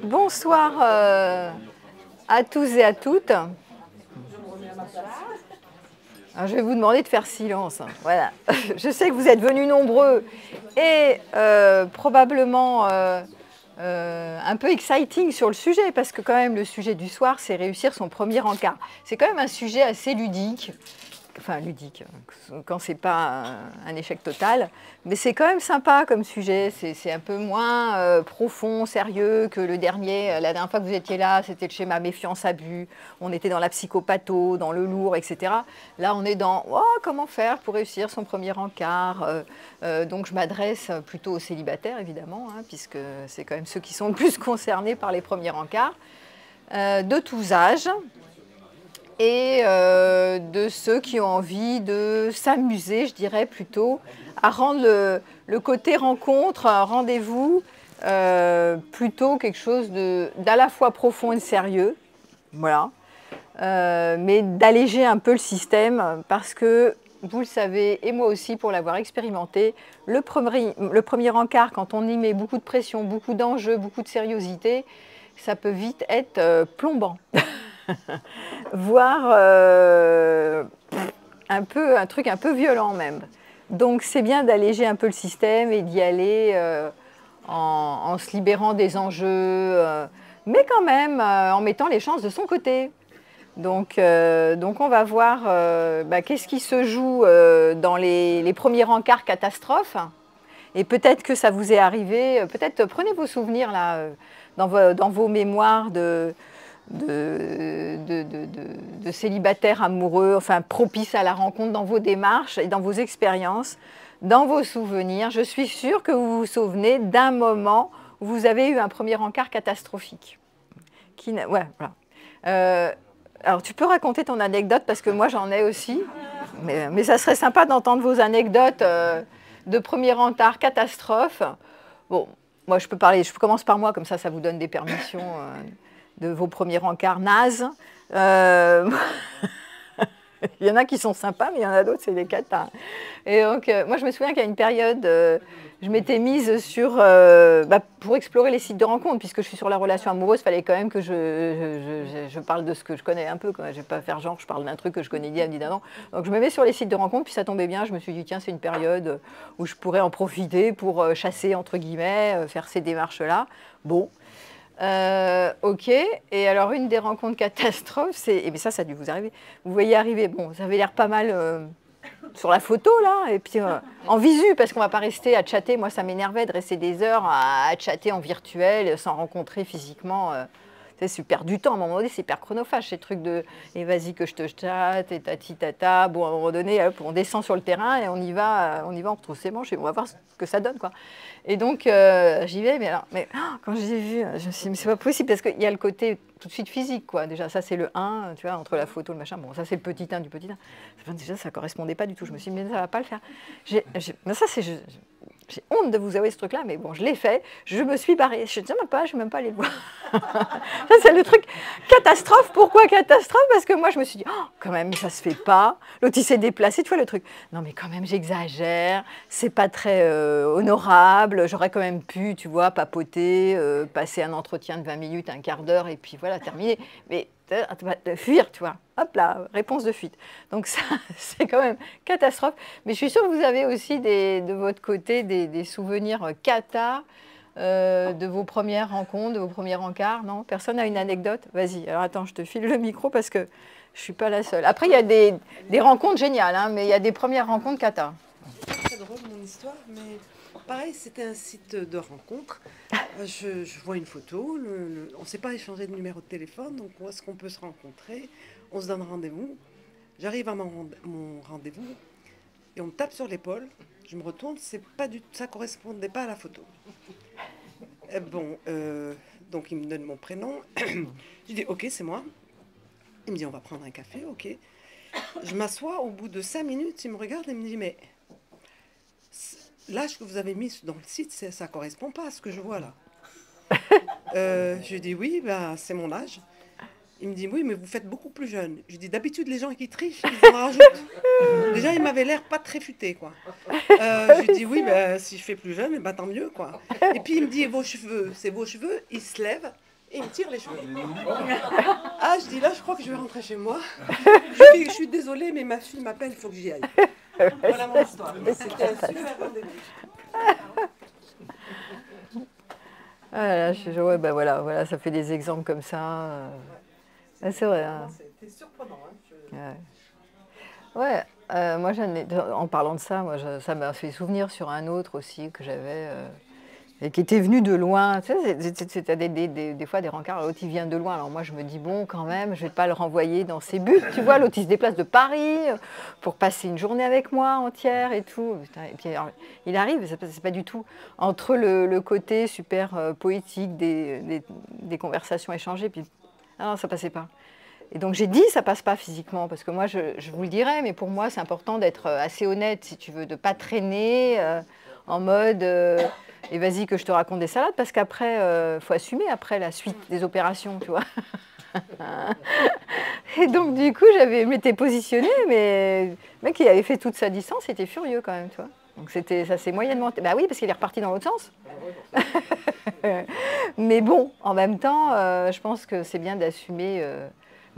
Bonsoir à tous et à toutes. Alors, je vais vous demander de faire silence. Voilà. Je sais que vous êtes venus nombreux et probablement un peu exciting sur le sujet, parce que quand même le sujet du soir, c'est réussir son premier encart. C'est quand même un sujet assez ludique. Enfin, ludique, quand c'est pas un échec total, mais c'est quand même sympa comme sujet, c'est un peu moins profond, sérieux que le dernier. La dernière fois que vous étiez là, c'était le schéma méfiance-abus, on était dans la psychopatho, dans le lourd, etc. Là, on est dans comment faire pour réussir son premier encart. Donc, je m'adresse plutôt aux célibataires, évidemment, hein, puisque c'est quand même ceux qui sont le plus concernés par les premiers encarts, de tous âges. Et de ceux qui ont envie de s'amuser, je dirais plutôt, à rendre le côté rencontre, rendez-vous, plutôt quelque chose d'à la fois profond et sérieux, voilà, mais d'alléger un peu le système, parce que, vous le savez, et moi aussi pour l'avoir expérimenté, le premier encart, quand on y met beaucoup de pression, beaucoup d'enjeux, beaucoup de sériosité, ça peut vite être plombant. Voire un truc un peu violent même. Donc c'est bien d'alléger un peu le système et d'y aller en se libérant des enjeux, mais quand même en mettant les chances de son côté. Donc on va voir qu'est-ce qui se joue dans les premiers encarts catastrophes. Et peut-être que ça vous est arrivé, peut-être prenez vos souvenirs là, dans vos mémoires de célibataires amoureux, enfin propices à la rencontre, dans vos démarches et dans vos expériences, dans vos souvenirs. Je suis sûre que vous vous souvenez d'un moment où vous avez eu un premier encart catastrophique. Ouais, voilà. Alors tu peux raconter ton anecdote, parce que moi j'en ai aussi, mais ça serait sympa d'entendre vos anecdotes de premier encart catastrophe. Bon, moi je commence par moi, comme ça vous donne des permissions de vos premiers encarts nazes. Il y en a qui sont sympas, mais il y en a d'autres, c'est des catas. Et donc, moi, je me souviens qu'à une période, je m'étais mise sur, pour explorer les sites de rencontres, puisque je suis sur la relation amoureuse, il fallait quand même que je parle de ce que je connais un peu. Je ne vais pas faire genre, je parle d'un truc que je connais évidemment. Donc, je me mets sur les sites de rencontres, puis ça tombait bien. Je me suis dit, tiens, c'est une période où je pourrais en profiter pour chasser, entre guillemets, faire ces démarches-là. Bon. Ok, et alors une des rencontres catastrophes, c'est, mais ça a dû vous arriver, vous voyez arriver, bon, ça avait l'air pas mal sur la photo là, et puis en visu, parce qu'on va pas rester à chatter, moi ça m'énervait de rester des heures à chatter en virtuel, sans rencontrer physiquement, c'est perds du temps, à un moment donné c'est hyper chronophage, ces trucs de, et vas-y que je te chatte, et tati tata, bon à un moment donné, hop, on descend sur le terrain et on y va, on retrousse ses manches et on va voir ce que ça donne, quoi. Et donc, j'y vais, quand j'ai vu, je me suis dit, mais c'est pas possible, parce qu'il y a le côté tout de suite physique, quoi. Déjà, ça, c'est le 1, tu vois, entre la photo, le machin. Bon, ça, c'est le petit 1 du petit 1. Déjà, ça correspondait pas du tout. Je me suis dit, mais ça va pas le faire. J'ai honte de vous avouer ce truc-là, mais bon, je l'ai fait. Je me suis barrée. Je ne sais même pas, je ne vais même pas aller le voir. Ça, c'est le truc catastrophe. Pourquoi catastrophe? Parce que moi, je me suis dit, oh, quand même, ça se fait pas. L'autre, il s'est déplacé. Tu vois le truc? Non, mais quand même, j'exagère. C'est pas très honorable. J'aurais quand même pu, tu vois, papoter, passer un entretien de 20 minutes, un quart d'heure, et puis voilà, terminer. Mais fuir, tu vois. Hop là, réponse de fuite. Donc ça, c'est quand même catastrophe. Mais je suis sûre que vous avez aussi de votre côté des souvenirs cata de vos premières rencontres, de vos premiers encarts. Non? Personne n'a une anecdote? Vas-y. Alors attends, je te file le micro parce que je ne suis pas la seule. Après, il y a des rencontres géniales, hein, mais il y a des premières rencontres cata. C'est très drôle mon histoire, mais pareil, c'était un site de rencontre. Je vois une photo, on ne s'est pas échangé de numéro de téléphone, donc où est-ce qu'on peut se rencontrer? On se donne rendez-vous. J'arrive à mon rendez-vous et on me tape sur l'épaule. Je me retourne, ça correspondait pas à la photo. Donc il me donne mon prénom. Je dis ok, c'est moi. Il me dit on va prendre un café, ok. Je m'assois, au bout de 5 minutes, il me regarde et me dit mais l'âge que vous avez mis dans le site, ça ne correspond pas à ce que je vois là. Je lui dis oui, c'est mon âge. Il me dit oui, mais vous faites beaucoup plus jeune. Je lui dis d'habitude, les gens qui trichent, ils en rajoutent. Déjà, il m'avait l'air pas très futé, quoi. Je lui dis oui, si je fais plus jeune, tant mieux, quoi. Et puis il me dit vos cheveux, c'est vos cheveux. Il se lève, et il me tire les cheveux. Ah, je dis là, je crois que je vais rentrer chez moi. Je suis désolée, mais ma fille m'appelle, il faut que j'y aille. Voilà mon histoire. C'était un super rendez-vous. Ah là, ouais, ben voilà, ça fait des exemples comme ça. Ah, c'est vrai. Hein. C'était surprenant. Hein. Ouais, moi, en parlant de ça, ça m'a fait souvenir sur un autre aussi que j'avais, et qui était venu de loin. Tu sais, c'était des fois des rencarts, l'autre il vient de loin. Alors moi, je me dis, bon, quand même, je ne vais pas le renvoyer dans ses buts. Tu vois, l'autre il se déplace de Paris pour passer une journée avec moi entière et tout. Putain, et puis alors, il arrive, c'est pas du tout. Entre le côté super poétique des conversations échangées, puis ah non, ça passait pas. Et donc j'ai dit ça passe pas physiquement parce que moi je vous le dirais, mais pour moi c'est important d'être assez honnête si tu veux, de pas traîner en mode et vas-y que je te raconte des salades parce qu'après faut assumer après la suite des opérations, tu vois. Et donc du coup je m'étais positionnée, mais le mec il avait fait toute sa distance, il était furieux quand même, tu vois. Donc ça s'est moyennement. Bah oui parce qu'il est reparti dans l'autre sens. Mais bon, en même temps, je pense que c'est bien d'assumer.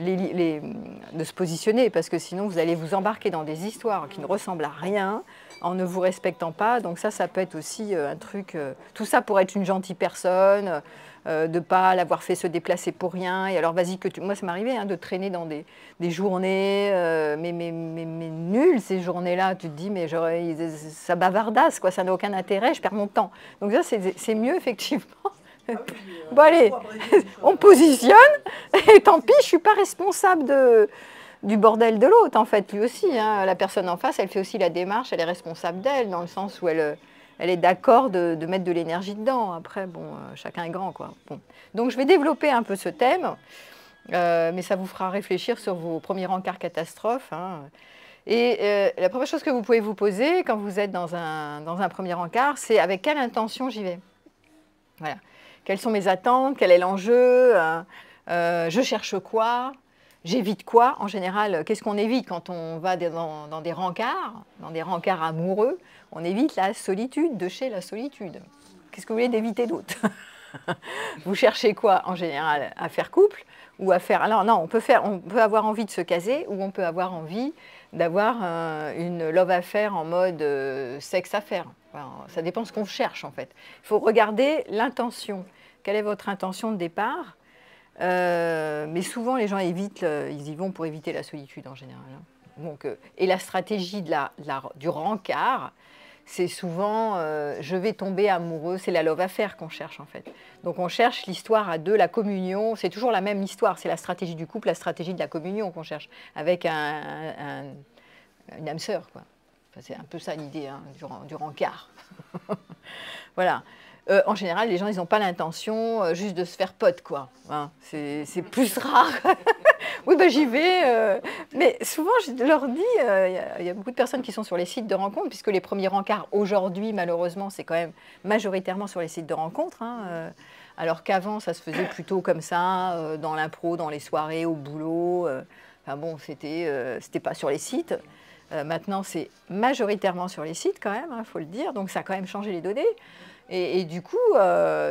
De se positionner, parce que sinon vous allez vous embarquer dans des histoires qui ne ressemblent à rien, en ne vous respectant pas. Donc ça peut être aussi un truc, tout ça pour être une gentille personne, de ne pas l'avoir fait se déplacer pour rien. Et alors vas-y, moi ça m'est arrivé hein, de traîner dans des journées, mais nulles ces journées-là. Tu te dis, mais ça bavardasse, quoi, ça n'a aucun intérêt, je perds mon temps. Donc ça c'est mieux effectivement. Bon allez, on positionne, et tant pis, je ne suis pas responsable du bordel de l'autre, en fait, lui aussi. Hein. La personne en face, elle fait aussi la démarche, elle est responsable d'elle, dans le sens où elle est d'accord de mettre de l'énergie dedans. Après, bon, chacun est grand, quoi. Bon. Donc je vais développer un peu ce thème, mais ça vous fera réfléchir sur vos premiers rencarts catastrophes. Hein. Et la première chose que vous pouvez vous poser quand vous êtes dans un premier encart, c'est avec quelle intention j'y vais. Voilà. Quelles sont mes attentes? Quel est l'enjeu? Je cherche quoi? J'évite quoi? En général, qu'est-ce qu'on évite quand on va dans des rencarts amoureux? On évite la solitude, de chez la solitude. Qu'est-ce que vous voulez d'éviter d'autre? Vous cherchez quoi en général? À faire couple ou à faire... Alors non, on peut avoir envie de se caser ou on peut avoir envie d'avoir une love affair en mode sexe affaire. Enfin, ça dépend de ce qu'on cherche en fait. Il faut regarder l'intention. Quelle est votre intention de départ? Mais souvent les gens évitent, ils y vont pour éviter la solitude en général. Hein. Donc, et la stratégie du rencard, c'est souvent je vais tomber amoureux, c'est la love affair qu'on cherche en fait. Donc on cherche l'histoire à deux, la communion, c'est toujours la même histoire, c'est la stratégie du couple, la stratégie de la communion qu'on cherche, avec une âme sœur, quoi. Enfin, c'est un peu ça l'idée hein, du rencard. Voilà. En général, les gens, ils n'ont pas l'intention juste de se faire pote, quoi. Hein, c'est plus rare. Oui, ben j'y vais. Mais souvent, je leur dis, il y a beaucoup de personnes qui sont sur les sites de rencontres, puisque les premiers rencarts, aujourd'hui, malheureusement, c'est quand même majoritairement sur les sites de rencontres. Hein, alors qu'avant, ça se faisait plutôt comme ça, dans l'impro, dans les soirées, au boulot. Enfin bon, c'était pas sur les sites. Maintenant, c'est majoritairement sur les sites quand même, il faut le dire. Donc, ça a quand même changé les données. Et du coup,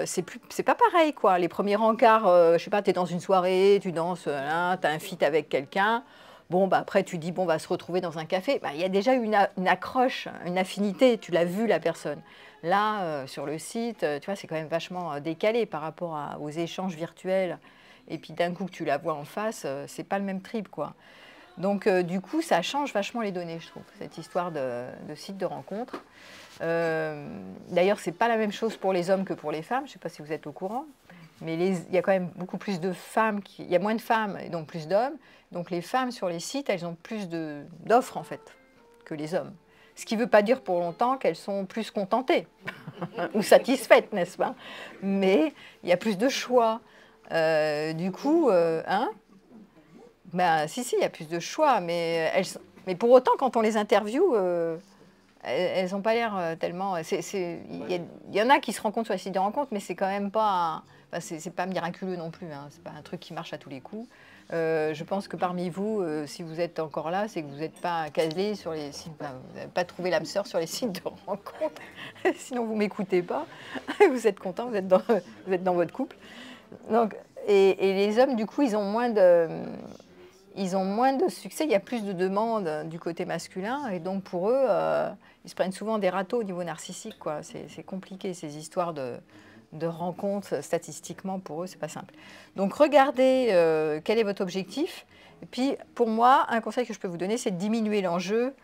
c'est pas pareil, quoi. Les premiers rencarts, je sais pas, tu es dans une soirée, tu danses, tu as un feat avec quelqu'un. Bon, bah, après, tu dis, bon, on va se retrouver dans un café. Bah, y a déjà une accroche, une affinité, tu l'as vu, la personne. Là, sur le site, tu vois, c'est quand même vachement décalé par rapport aux échanges virtuels. Et puis, d'un coup, que tu la vois en face, c'est pas le même trip, quoi. Donc, du coup, ça change vachement les données, je trouve, cette histoire de site de rencontre. D'ailleurs, ce n'est pas la même chose pour les hommes que pour les femmes. Je ne sais pas si vous êtes au courant, mais il y a quand même beaucoup plus de femmes. Il y a moins de femmes et donc plus d'hommes. Donc les femmes sur les sites, elles ont plus d'offres en fait que les hommes. Ce qui ne veut pas dire pour longtemps qu'elles sont plus contentées ou satisfaites, n'est-ce pas? Mais il y a plus de choix. Du coup, hein? Ben, si, il y a plus de choix, mais pour autant, quand on les interviewe, elles n'ont pas l'air tellement... Il y en a qui se rencontrent sur les sites de rencontres, mais c'est quand même pas... Enfin, c'est pas miraculeux non plus, hein, c'est pas un truc qui marche à tous les coups. Je pense que parmi vous, si vous êtes encore là, c'est que vous n'êtes pas calés sur les sites... Enfin, vous n'avez pas trouvé l'âme sœur sur les sites de rencontres. Sinon, vous ne m'écoutez pas. Vous êtes content, vous êtes dans votre couple. Donc, et les hommes, du coup, ils ont moins de succès, il y a plus de demandes du côté masculin, et donc pour eux, ils se prennent souvent des râteaux au niveau narcissique, quoi. C'est compliqué, ces histoires de rencontres, statistiquement, pour eux, c'est pas simple. Donc regardez quel est votre objectif, et puis pour moi, un conseil que je peux vous donner, c'est de diminuer l'enjeu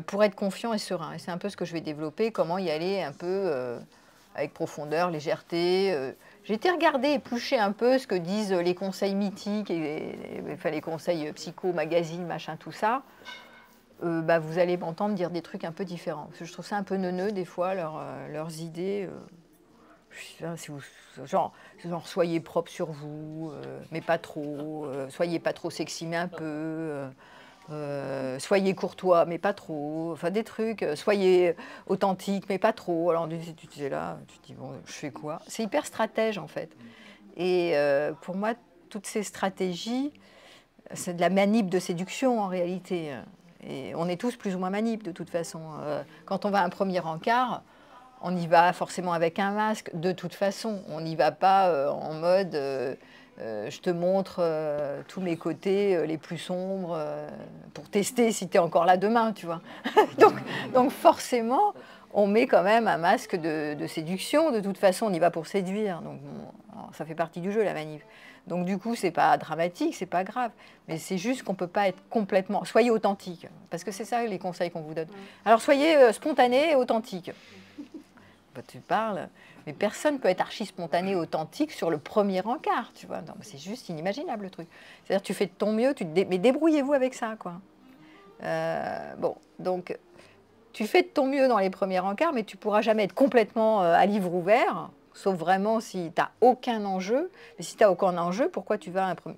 pour être confiant et serein. Et c'est un peu ce que je vais développer, comment y aller un peu avec profondeur, légèreté. J'ai été regarder, éplucher un peu ce que disent les conseils mythiques, enfin, les conseils psycho, magazines, machin, tout ça. Bah, vous allez m'entendre dire des trucs un peu différents. Parce que je trouve ça un peu neuneux, des fois, leurs idées. Si vous, genre, soyez propre sur vous, mais pas trop. Soyez pas trop sexy, mais un peu. Soyez courtois, mais pas trop. Enfin, des trucs. Soyez authentique, mais pas trop. Alors, tu es là, tu te dis, bon, je fais quoi? C'est hyper stratège, en fait. Et pour moi, toutes ces stratégies, c'est de la manip de séduction, en réalité. Et on est tous plus ou moins manip, de toute façon. Quand on va à un premier encart, on y va forcément avec un masque, de toute façon. On n'y va pas en mode je te montre tous mes côtés les plus sombres pour tester si tu es encore là demain, tu vois. donc forcément, on met quand même un masque de séduction. De toute façon, on y va pour séduire. Donc bon, ça fait partie du jeu, la manip. Donc du coup, c'est pas dramatique, c'est pas grave. Mais c'est juste qu'on peut pas être complètement... Soyez authentique, parce que c'est ça les conseils qu'on vous donne. Alors soyez spontané et authentique. Bah, tu parles, mais personne ne peut être archi spontané, authentique sur le premier encart, tu vois. C'est juste inimaginable le truc. C'est-à-dire tu fais de ton mieux, mais débrouillez-vous avec ça, quoi. Bon, donc tu fais de ton mieux dans les premiers encarts, mais tu ne pourras jamais être complètement à livre ouvert, sauf vraiment si tu n'as aucun enjeu. Mais si tu n'as aucun enjeu, pourquoi tu vas à un premier...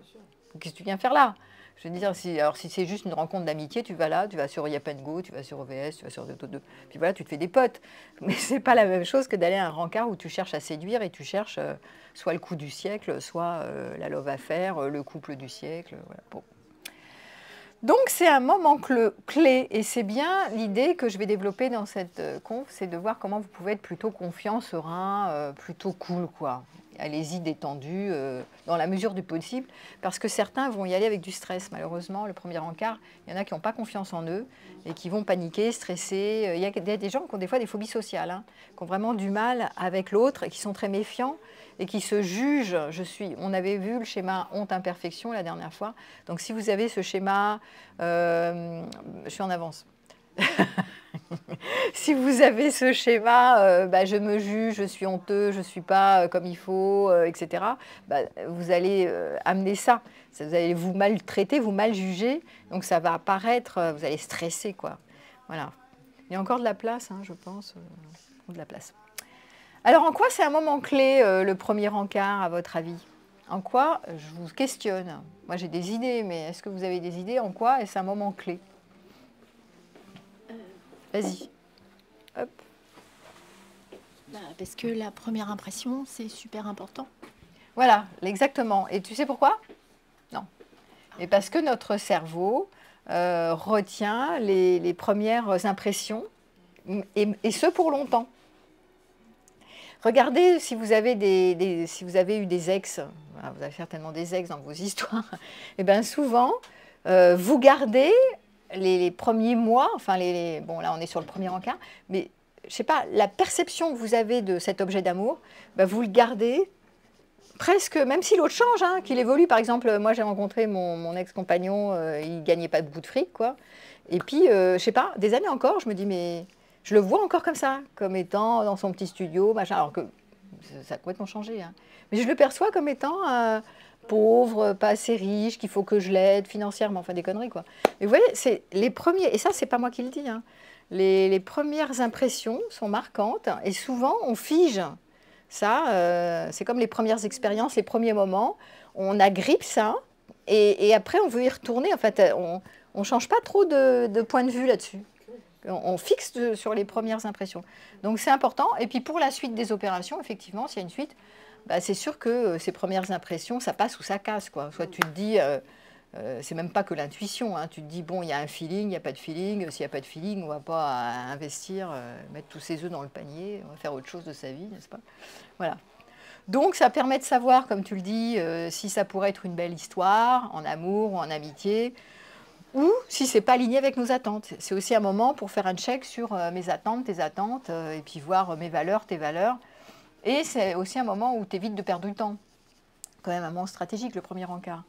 Qu'est-ce que tu viens faire là? Je veux dire, si c'est juste une rencontre d'amitié, tu vas là, tu vas sur Yap & Go, tu vas sur OVS, tu vas sur Doto2, puis voilà, tu te fais des potes. Mais c'est pas la même chose que d'aller à un rencard où tu cherches à séduire et tu cherches soit le coup du siècle, soit la love affaire, le couple du siècle. Voilà. Bon. Donc c'est un moment clé, et c'est bien l'idée que je vais développer dans cette conf, c'est de voir comment vous pouvez être plutôt confiant, serein, plutôt cool, quoi. Allez-y détendu, dans la mesure du possible, parce que certains vont y aller avec du stress, malheureusement. Le premier encart, il y en a qui n'ont pas confiance en eux, et qui vont paniquer, stresser. Il y a des gens qui ont des fois des phobies sociales, hein, qui ont vraiment du mal avec l'autre, et qui sont très méfiants, et qui se jugent. On avait vu le schéma honte-imperfection la dernière fois. Donc si vous avez ce schéma, je suis en avance. Si vous avez ce schéma, je me juge, je suis honteux, je ne suis pas comme il faut, etc., vous allez amener ça. Vous allez vous maltraiter, vous mal juger, donc ça va apparaître, vous allez stresser, quoi. Voilà. Il y a encore de la place, hein, je pense, de la place. Alors, en quoi c'est un moment clé, le premier encart, à votre avis? En quoi, je vous questionne. Moi, j'ai des idées, mais est-ce que vous avez des idées? En quoi est-ce un moment clé? Vas-y. Hop. Parce que la première impression, c'est super important. Voilà, exactement. Et tu sais pourquoi? Non. Et parce que notre cerveau retient les premières impressions, et ce pour longtemps. Regardez si vous avez, si vous avez eu des ex, voilà, vous avez certainement des ex dans vos histoires, et bien souvent, vous gardez les premiers mois, enfin, bon là on est sur le premier encart, mais je sais pas, la perception que vous avez de cet objet d'amour, ben, vous le gardez presque, même si l'autre change, hein, qu'il évolue. Par exemple, moi j'ai rencontré mon ex-compagnon, il gagnait pas beaucoup de fric, quoi. Et puis, je sais pas, des années encore, je me dis, mais je le vois encore comme ça, comme étant dans son petit studio, machin, alors que ça a complètement changé, hein. Mais je le perçois comme étant pauvre, pas assez riche, qu'il faut que je l'aide financièrement, enfin des conneries, quoi. Mais vous voyez, c'est les premiers, et ça c'est pas moi qui le dis, hein, les premières impressions sont marquantes, et souvent on fige ça, c'est comme les premières expériences, les premiers moments, on agrippe ça, et après on veut y retourner, en fait, on ne change pas trop de point de vue là-dessus. On fixe sur les premières impressions. Donc c'est important. Et puis pour la suite des opérations, effectivement, s'il y a une suite, bah, c'est sûr que ces premières impressions, ça passe ou ça casse, quoi. Soit tu te dis, c'est même pas que l'intuition, hein. Tu te dis, bon, il y a un feeling, il n'y a pas de feeling. S'il n'y a pas de feeling, on ne va pas investir, mettre tous ses œufs dans le panier, on va faire autre chose de sa vie, n'est-ce pas? Voilà. Donc ça permet de savoir, comme tu le dis, si ça pourrait être une belle histoire, en amour ou en amitié, ou si c'est pas aligné avec nos attentes. C'est aussi un moment pour faire un check sur mes attentes, tes attentes, et puis voir mes valeurs, tes valeurs. Et c'est aussi un moment où tu évites de perdre du temps. Quand même un moment stratégique, le premier encart.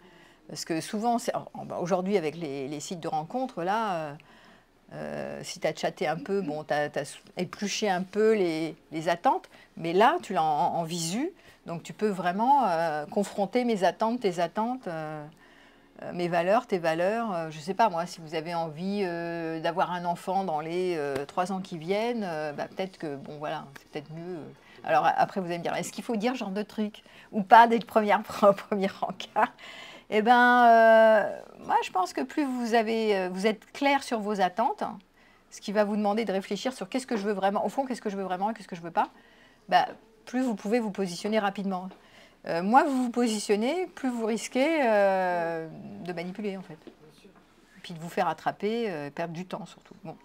Parce que souvent, aujourd'hui avec les sites de rencontres, là, si tu as chatté un peu, bon, tu as épluché un peu les attentes, mais là, tu l'as en visu, donc tu peux vraiment confronter mes attentes, tes attentes, mes valeurs, tes valeurs. Je ne sais pas, moi, si vous avez envie d'avoir un enfant dans les 3 ans qui viennent, peut-être que, bon, voilà, c'est peut-être mieux. Alors après, vous allez me dire, est-ce qu'il faut dire ce genre de truc ou pas dès le premier encart? Eh bien, moi, je pense que plus vous êtes clair sur vos attentes, ce qui va vous demander de réfléchir sur qu'est-ce que je veux vraiment, au fond, qu'est-ce que je veux vraiment et qu'est-ce que je ne veux pas, plus vous pouvez vous positionner rapidement. Moins vous vous positionnez, plus vous risquez de manipuler, en fait. Et puis de vous faire attraper, perdre du temps, surtout. Bon.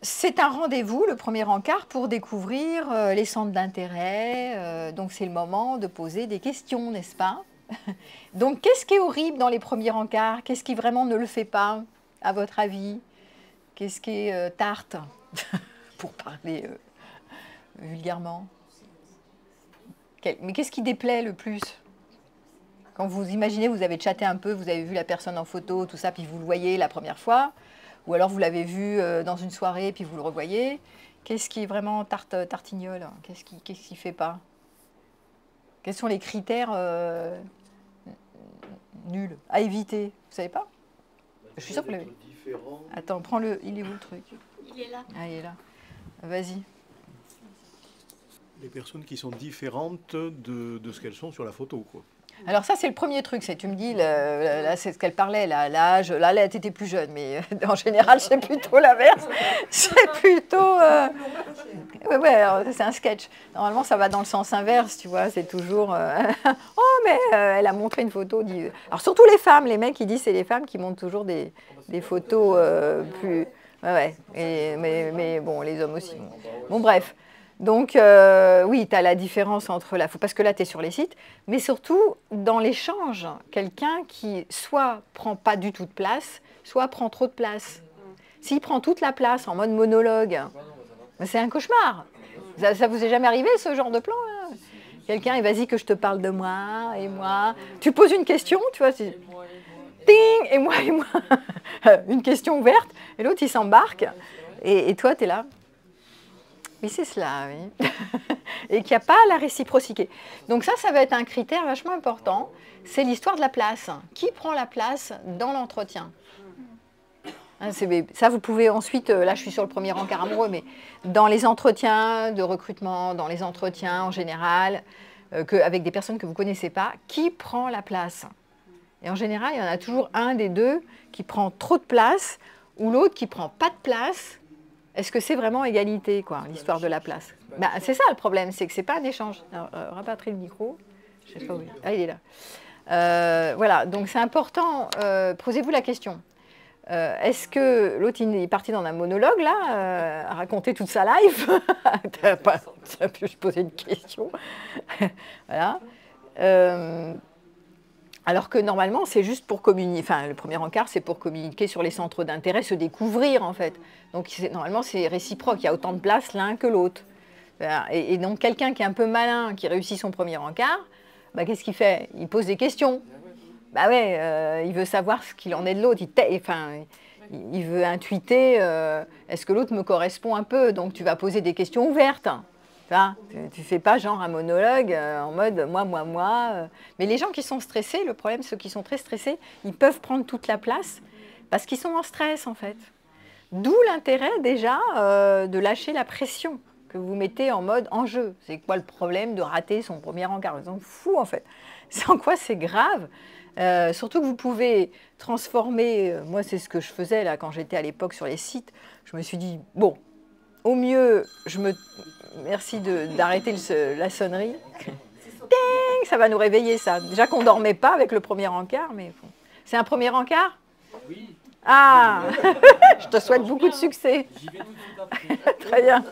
C'est un rendez-vous, le premier encart, pour découvrir les centres d'intérêt. Donc, c'est le moment de poser des questions, n'est-ce pas? Donc, qu'est-ce qui est horrible dans les premiers encarts? Qu'est-ce qui vraiment ne le fait pas, à votre avis? Qu'est-ce qui est tarte, pour parler vulgairement? Mais qu'est-ce qui déplaît le plus? Quand vous imaginez, vous avez chatté un peu, vous avez vu la personne en photo, tout ça, puis vous le voyez la première fois, ou alors vous l'avez vu dans une soirée, puis vous le revoyez. Qu'est-ce qui est vraiment tartignole? Qu'est-ce qui ne fait pas? Quels sont les critères nuls à éviter? Vous savez pas? Je suis sûre que vous l'avez. Attends, prends-le. Il est où le truc? Il est là. Ah, il est là. Vas-y. Les personnes qui sont différentes de ce qu'elles sont sur la photo, quoi. Alors ça, c'est le premier truc. Tu me dis, là, c'est ce qu'elle parlait, l'âge. Là, tu étais plus jeune, mais en général, c'est plutôt l'inverse. C'est plutôt... Ouais, c'est un sketch. Normalement, ça va dans le sens inverse, tu vois. C'est toujours... oh, mais elle a montré une photo. Alors surtout les femmes, les mecs, ils disent c'est les femmes qui montrent toujours des photos plus... Ouais. Mais bon, les hommes aussi. Bon, bref. Donc, oui, tu as la différence entre parce que là, tu es sur les sites, mais surtout, dans l'échange, quelqu'un qui soit prend pas du tout de place, soit prend trop de place. S'il prend toute la place en mode monologue, c'est un cauchemar. Ça vous est jamais arrivé, ce genre de plan, là? Quelqu'un, vas-y que je te parle de moi, et moi. Tu poses une question, tu vois, ding, et moi. Une question ouverte, et l'autre, il s'embarque, et toi, tu es là. Oui, c'est cela, oui. Et qu'il n'y a pas la réciprocité. Donc ça va être un critère vachement important. C'est l'histoire de la place. Qui prend la place dans l'entretien? Ça, vous pouvez ensuite, là je suis sur le premier encart amoureux, mais dans les entretiens de recrutement, dans les entretiens en général, avec des personnes que vous ne connaissez pas, qui prend la place? Et en général, il y en a toujours un des deux qui prend trop de place, ou l'autre qui ne prend pas de place. Est-ce que c'est vraiment égalité, quoi, l'histoire de la place? C'est ça le problème, c'est que ce n'est pas un échange. Alors, rapatriez le micro. Je sais pas où il est. Ah, il est là. Voilà, donc c'est important. Posez-vous la question. Est-ce que l'autre, il est parti dans un monologue, là, à raconter toute sa life? Tu as pu se poser une question. Voilà. Alors que normalement, c'est juste pour communiquer, enfin le premier encart, c'est pour communiquer sur les centres d'intérêt, se découvrir en fait. Donc normalement, c'est réciproque, il y a autant de place l'un que l'autre. Et donc quelqu'un qui est un peu malin, qui réussit son premier encart, qu'est-ce qu'il fait? Il pose des questions. Il veut savoir ce qu'il en est de l'autre, il veut intuiter, est-ce que l'autre me correspond un peu? Donc tu vas poser des questions ouvertes. Tu ne fais pas genre un monologue en mode moi. Mais les gens qui sont stressés, le problème, ceux qui sont très stressés, ils peuvent prendre toute la place parce qu'ils sont en stress en fait. D'où l'intérêt déjà de lâcher la pression que vous mettez en mode enjeu. C'est quoi le problème de rater son premier encart? Ils sont fous en fait. Sans quoi c'est grave. Surtout que vous pouvez transformer, moi c'est ce que je faisais là quand j'étais à l'époque sur les sites, je me suis dit, bon, au mieux, merci d'arrêter la sonnerie. Ding, ça va nous réveiller, ça. Déjà qu'on ne dormait pas avec le premier encart, mais bon. C'est un premier encart? Oui. Ah. Je te souhaite beaucoup de succès. J'y vais tout de suite après. Très bien.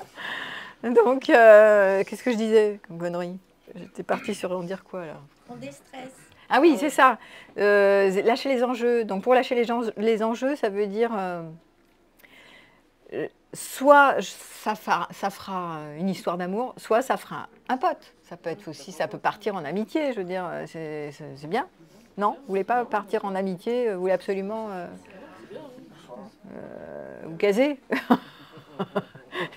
Donc, qu'est-ce que je disais comme connerie? J'étais partie sur en dire quoi, là? On déstresse. Ah oui, c'est ça. Lâcher les enjeux. Donc, pour lâcher les enjeux, ça veut dire... soit ça fera une histoire d'amour, soit ça fera un pote. Ça peut être aussi, ça peut partir en amitié, je veux dire, c'est bien. Non, vous voulez pas partir en amitié, vous voulez absolument vous caser. Il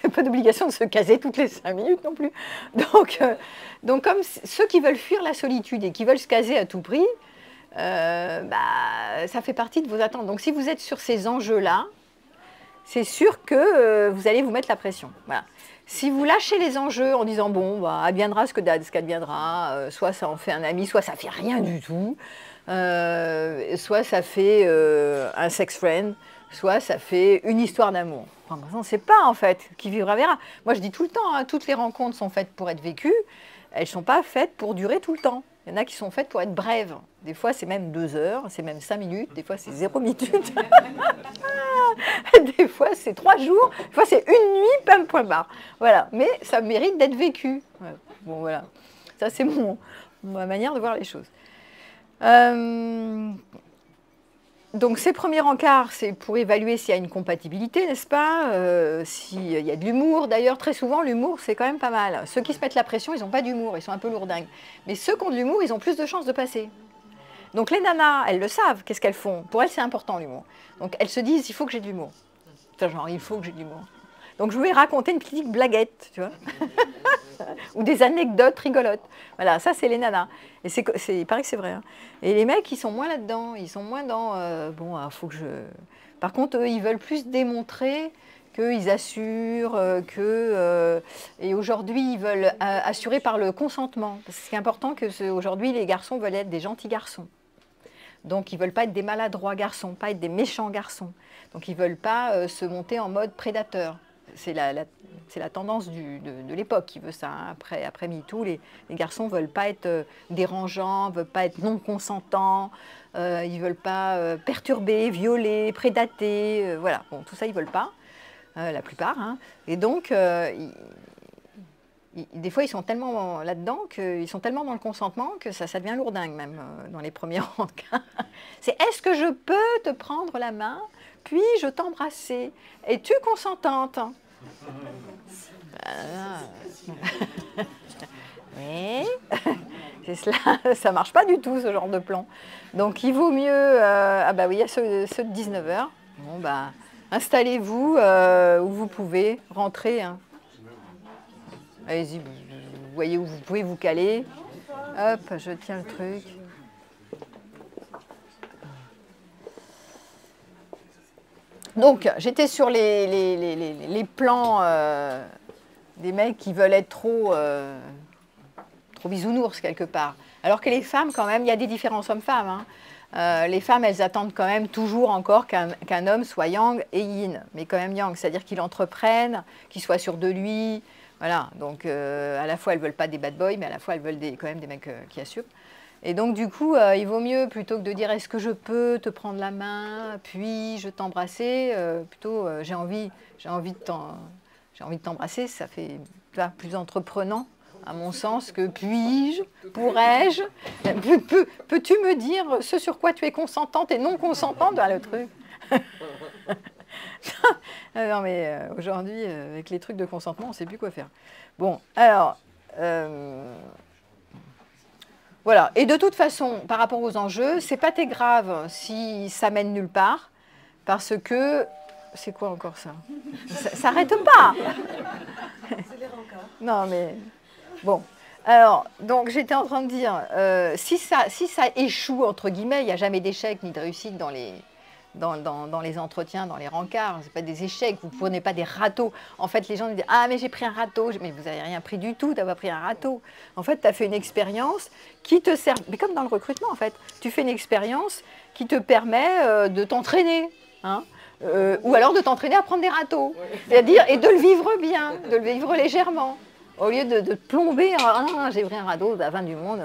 n'y a pas d'obligation de se caser toutes les 5 minutes non plus. Donc comme ceux qui veulent fuir la solitude et qui veulent se caser à tout prix, ça fait partie de vos attentes. Donc si vous êtes sur ces enjeux-là, c'est sûr que vous allez vous mettre la pression. Voilà. Si vous lâchez les enjeux en disant, bon, adviendra ce qu'adviendra, soit ça en fait un ami, soit ça fait rien du tout, soit ça fait un sex friend, soit ça fait une histoire d'amour. Enfin, on ne sait pas, en fait, qui vivra verra. Moi, je dis tout le temps, hein, toutes les rencontres sont faites pour être vécues, elles ne sont pas faites pour durer tout le temps. Il y en a qui sont faites pour être brèves. Des fois, c'est même 2 heures, c'est même 5 minutes, des fois, c'est 0 minute. Des fois, c'est 3 jours, des fois, c'est 1 nuit, point barre. Voilà, mais ça mérite d'être vécu. Ouais. Bon, voilà. Ça, c'est ma manière de voir les choses. Donc, ces premiers rencarts, c'est pour évaluer s'il y a une compatibilité, n'est-ce pas? S'il y a de l'humour. D'ailleurs, très souvent, l'humour, c'est quand même pas mal. Ceux qui se mettent la pression, ils n'ont pas d'humour, ils sont un peu lourdingues. Mais ceux qui ont de l'humour, ils ont plus de chances de passer. Donc, les nanas, elles le savent, qu'est-ce qu'elles font? Pour elles, c'est important, l'humour. Donc, elles se disent, il faut que j'ai de l'humour. Enfin, genre, il faut que j'ai de l'humour. Donc, je vais raconter une petite blaguette, tu vois. Ou des anecdotes rigolotes. Voilà, ça, c'est les nanas. Et il paraît que c'est vrai. Hein. Et les mecs, ils sont moins là-dedans. Ils sont moins dans... faut que je... Par contre, eux, ils veulent plus démontrer qu'ils assurent, et aujourd'hui, ils veulent assurer par le consentement. Parce que c'est important qu'aujourd'hui, les garçons veulent être des gentils garçons. Donc, ils ne veulent pas être des maladroits garçons, pas être des méchants garçons. Donc, ils ne veulent pas se monter en mode prédateur. C'est la tendance de l'époque qui veut ça. Hein. Après MeToo, les garçons ne veulent pas être dérangeants, ne veulent pas être non consentants, ils ne veulent pas perturber, violer, prédater. Voilà, bon, tout ça, ils ne veulent pas, la plupart. Hein. Et donc, des fois, ils sont tellement là-dedans, qu'ils sont tellement dans le consentement que ça devient lourdingue même dans les premiers rencarts. C'est « est-ce que je peux te prendre la main, puis-je t'embrasser? Es-tu consentante ?» Oui, c'est cela, ça ne marche pas du tout ce genre de plan. Donc il vaut mieux, oui, il y a ceux de 19h. Bon, installez-vous où vous pouvez, rentrez. Hein. Allez-y, vous voyez où vous pouvez vous caler. Hop, je tiens le truc. Donc, j'étais sur les plans des mecs qui veulent être trop bisounours quelque part. Alors que les femmes, quand même, il y a des différences hommes-femmes. Hein. Les femmes, elles attendent quand même toujours encore qu'un homme soit yang et yin, mais quand même yang, c'est-à-dire qu'il entreprenne, qu'il soit sûr de lui. Voilà, donc à la fois, elles ne veulent pas des bad boys, mais à la fois, elles veulent quand même des mecs qui assurent. Et donc, du coup, il vaut mieux, plutôt que de dire « est-ce que je peux te prendre la main, puis-je t'embrasser ?» plutôt « j'ai envie de t'embrasser », ça fait plus entreprenant, à mon sens, que « puis-je, pourrais-je » Peux-tu me dire ce sur quoi tu es consentante et non consentante? Le truc. Non, mais aujourd'hui, avec les trucs de consentement, on ne sait plus quoi faire. Bon, alors... Voilà, et de toute façon, par rapport aux enjeux, c'est pas très grave si ça mène nulle part, parce que... C'est quoi encore ça? Ça s'arrête pas. C'est les rencarts. Non, mais... Bon, alors, donc j'étais en train de dire, si ça échoue, entre guillemets, il n'y a jamais d'échec ni de réussite dans les entretiens, dans les rencarts, ce n'est pas des échecs, vous ne prenez pas des râteaux. En fait, les gens disent « Ah, mais j'ai pris un râteau !» Mais vous n'avez rien pris du tout, tu n'as pas pris un râteau. En fait, tu as fait une expérience qui te sert, mais comme dans le recrutement, en fait, tu fais une expérience qui te permet de t'entraîner, hein, ou alors de t'entraîner à prendre des râteaux, c'est-à-dire, et de le vivre bien, de le vivre légèrement, au lieu de te plomber, « Ah, non, j'ai pris un râteau, à la fin du monde !»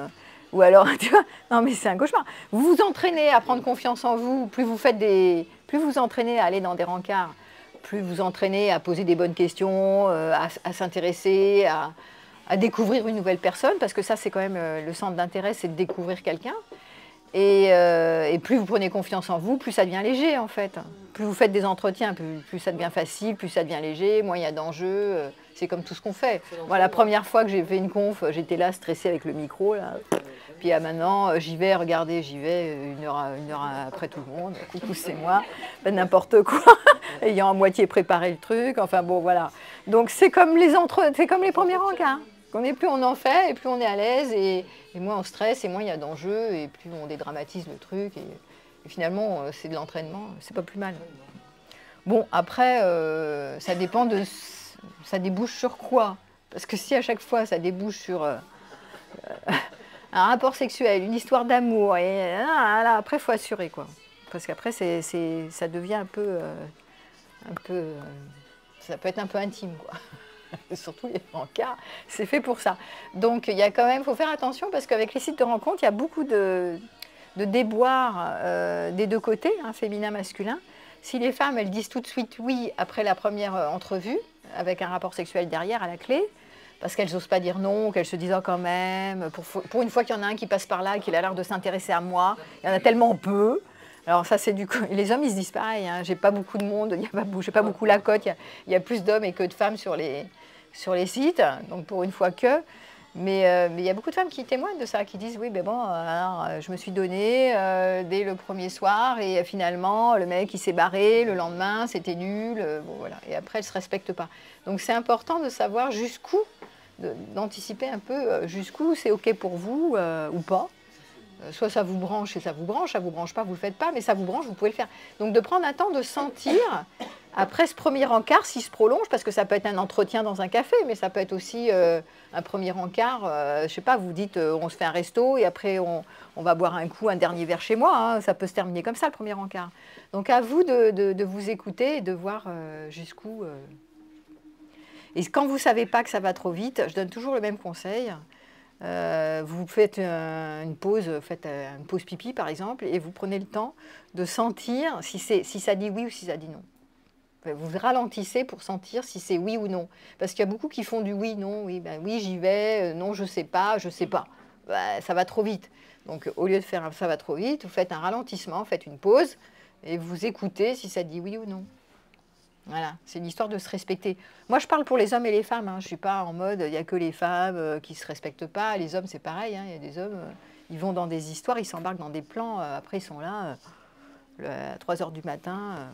Ou alors, tu vois, non mais c'est un cauchemar. Vous vous entraînez à prendre confiance en vous, plus vous entraînez à aller dans des rencarts plus vous entraînez à poser des bonnes questions, à s'intéresser, à découvrir une nouvelle personne, parce que ça, c'est quand même le centre d'intérêt, c'est de découvrir quelqu'un. Et plus vous prenez confiance en vous, plus ça devient léger, en fait. Plus vous faites des entretiens, plus ça devient facile, plus ça devient léger, moins il y a d'enjeux. C'est comme tout ce qu'on fait. Moi, la première fois que j'ai fait une conf, j'étais là, stressée avec le micro, là. Puis maintenant, j'y vais, regardez, j'y vais une heure après tout le monde. Coucou, c'est moi. Ben, n'importe quoi, ayant à moitié préparé le truc. Enfin bon, voilà. Donc c'est comme les premiers rencarts. Plus on en fait, et plus on est à l'aise, et moins on stresse, et moins il y a d'enjeux, et plus on dédramatise le truc. Et finalement, c'est de l'entraînement, c'est pas plus mal. Bon, après, ça dépend de... Ça débouche sur quoi? Parce que si à chaque fois, ça débouche sur un rapport sexuel, une histoire d'amour, et là, après, il faut assurer, quoi. Parce qu'après, ça devient un peu... ça peut être un peu intime, quoi. Surtout les rencarts, c'est fait pour ça. Donc il y a quand même, faut faire attention parce qu'avec les sites de rencontres, il y a beaucoup de déboires des deux côtés, hein, féminin, masculin. Si les femmes, elles disent tout de suite oui après la première entrevue, avec un rapport sexuel derrière à la clé, parce qu'elles n'osent pas dire non, qu'elles se disent oh, quand même, pour une fois qu'il y en a un qui passe par là, qu'il a l'air de s'intéresser à moi, il y en a tellement peu. Alors ça, c'est les hommes, ils se disent pareil, hein, j'ai pas beaucoup de monde, j'ai pas beaucoup la cote, il y a plus d'hommes et que de femmes sur les sites, donc pour une fois que. Mais il y a beaucoup de femmes qui témoignent de ça, qui disent oui, mais bon, alors, je me suis donnée dès le premier soir et finalement, le mec, il s'est barré, le lendemain, c'était nul, bon, voilà. Et après, elle ne se respecte pas. Donc c'est important de savoir jusqu'où, d'anticiper un peu jusqu'où c'est OK pour vous ou pas. Soit ça vous branche et ça vous branche pas, vous ne le faites pas, mais ça vous branche, vous pouvez le faire. Donc de prendre un temps de sentir, après ce premier encart, s'il se prolonge, parce que ça peut être un entretien dans un café, mais ça peut être aussi un premier encart, je ne sais pas, vous dites on se fait un resto et après on va boire un coup, un dernier verre chez moi, hein, ça peut se terminer comme ça le premier encart. Donc à vous de vous écouter et de voir jusqu'où... Et quand vous ne savez pas que ça va trop vite, je donne toujours le même conseil. Vous faites une pause pipi par exemple, et vous prenez le temps de sentir si ça dit oui ou si ça dit non. Vous ralentissez pour sentir si c'est oui ou non. Parce qu'il y a beaucoup qui font du oui, non, oui, ben oui j'y vais, non je sais pas, ben, ça va trop vite. Donc au lieu de faire ça va trop vite, vous faites un ralentissement, faites une pause, et vous écoutez si ça dit oui ou non. Voilà, c'est une histoire de se respecter. Moi, je parle pour les hommes et les femmes. Hein. Je ne suis pas en mode, il n'y a que les femmes qui ne se respectent pas. Les hommes, c'est pareil. Hein. Il y a des hommes, ils vont dans des histoires, ils s'embarquent dans des plans. Après, ils sont là, à 3 h du matin.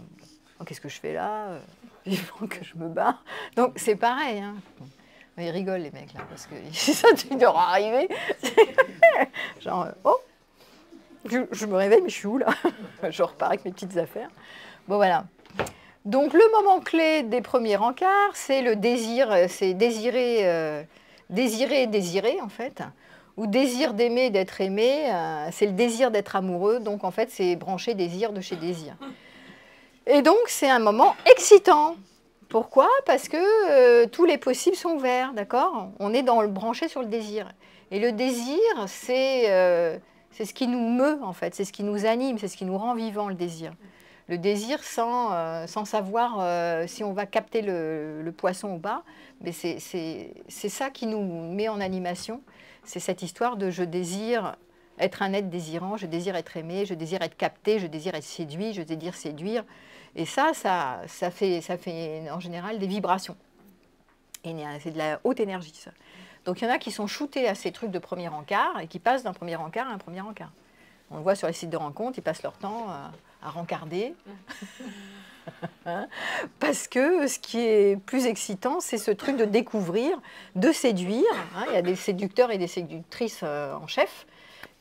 Oh, qu'est-ce que je fais là vivement que je me bats. Donc, c'est pareil. Hein. Ils rigolent, les mecs, là, parce que ça doit arriver. Genre, oh, je me réveille, mais je suis où, là? Je repars avec mes petites affaires. Bon, voilà. Donc, le moment clé des premiers encarts, c'est le désir, c'est désirer et désirer, en fait. Ou désir d'aimer, d'être aimé, c'est le désir d'être amoureux. Donc, en fait, c'est branché désir de chez désir. Et donc, c'est un moment excitant. Pourquoi? Parce que tous les possibles sont ouverts, d'accord? On est branché sur le désir. Et le désir, c'est ce qui nous meut, en fait. C'est ce qui nous anime, c'est ce qui nous rend vivants, le désir. Le désir sans savoir si on va capter le poisson ou pas. Mais c'est ça qui nous met en animation. C'est cette histoire de je désire être un être désirant, je désire être aimé, je désire être capté, je désire être séduit, je désire séduire. Et ça fait en général des vibrations. Et c'est de la haute énergie, ça. Donc il y en a qui sont shootés à ces trucs de premier encart et qui passent d'un premier encart à un premier encart. On le voit sur les sites de rencontres, ils passent leur temps à rencarder. Hein, parce que ce qui est plus excitant, c'est ce truc de découvrir, de séduire. Hein, il y a des séducteurs et des séductrices en chef.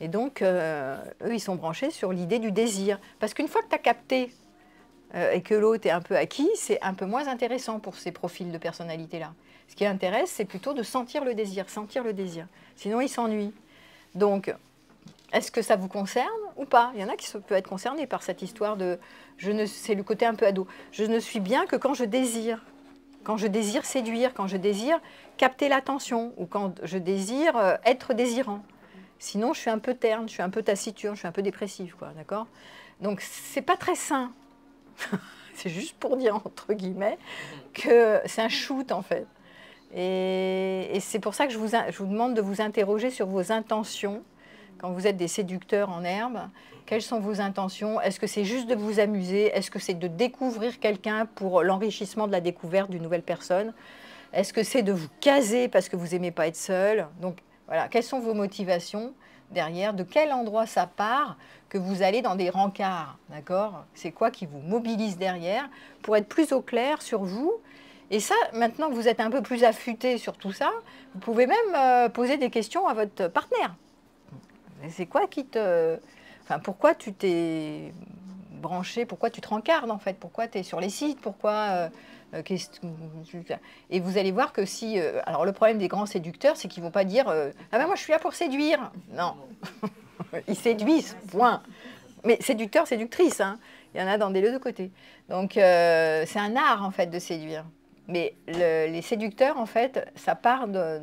Et donc, eux, ils sont branchés sur l'idée du désir. Parce qu'une fois que tu as capté et que l'autre est un peu acquis, c'est un peu moins intéressant pour ces profils de personnalité-là. Ce qui intéresse, c'est plutôt de sentir le désir. Sinon, ils s'ennuient. Donc, est-ce que ça vous concerne ou pas? Il y en a qui peuvent être concernés par cette histoire de... c'est le côté un peu ado. Je ne suis bien que quand je désire. Quand je désire séduire, quand je désire capter l'attention, ou quand je désire être désirant. Sinon, je suis un peu terne, je suis un peu taciturne, je suis un peu dépressive, quoi, d'accord? Donc, c'est pas très sain. C'est juste pour dire, entre guillemets, que c'est un shoot, en fait. Et c'est pour ça que je vous demande de vous interroger sur vos intentions. Quand vous êtes des séducteurs en herbe, quelles sont vos intentions? Est-ce que c'est juste de vous amuser? Est-ce que c'est de découvrir quelqu'un pour l'enrichissement de la découverte d'une nouvelle personne? Est-ce que c'est de vous caser parce que vous n'aimez pas être seul? Donc voilà, quelles sont vos motivations derrière? De quel endroit ça part que vous allez dans des rencarts? D'accord? C'est quoi qui vous mobilise derrière pour être plus au clair sur vous? Et ça, maintenant que vous êtes un peu plus affûté sur tout ça, vous pouvez même poser des questions à votre partenaire. C'est quoi qui te... Enfin, pourquoi tu t'es branché? Pourquoi tu te rencardes, en fait? Pourquoi tu es sur les sites? Pourquoi... Et vous allez voir que si... alors, le problème des grands séducteurs, c'est qu'ils ne vont pas dire ah ben moi, je suis là pour séduire. Non. Ils séduisent, point. Mais séducteurs, séductrices, hein. Il y en a dans des deux côtés. Donc, c'est un art, en fait, de séduire. Mais les séducteurs, en fait, ça part de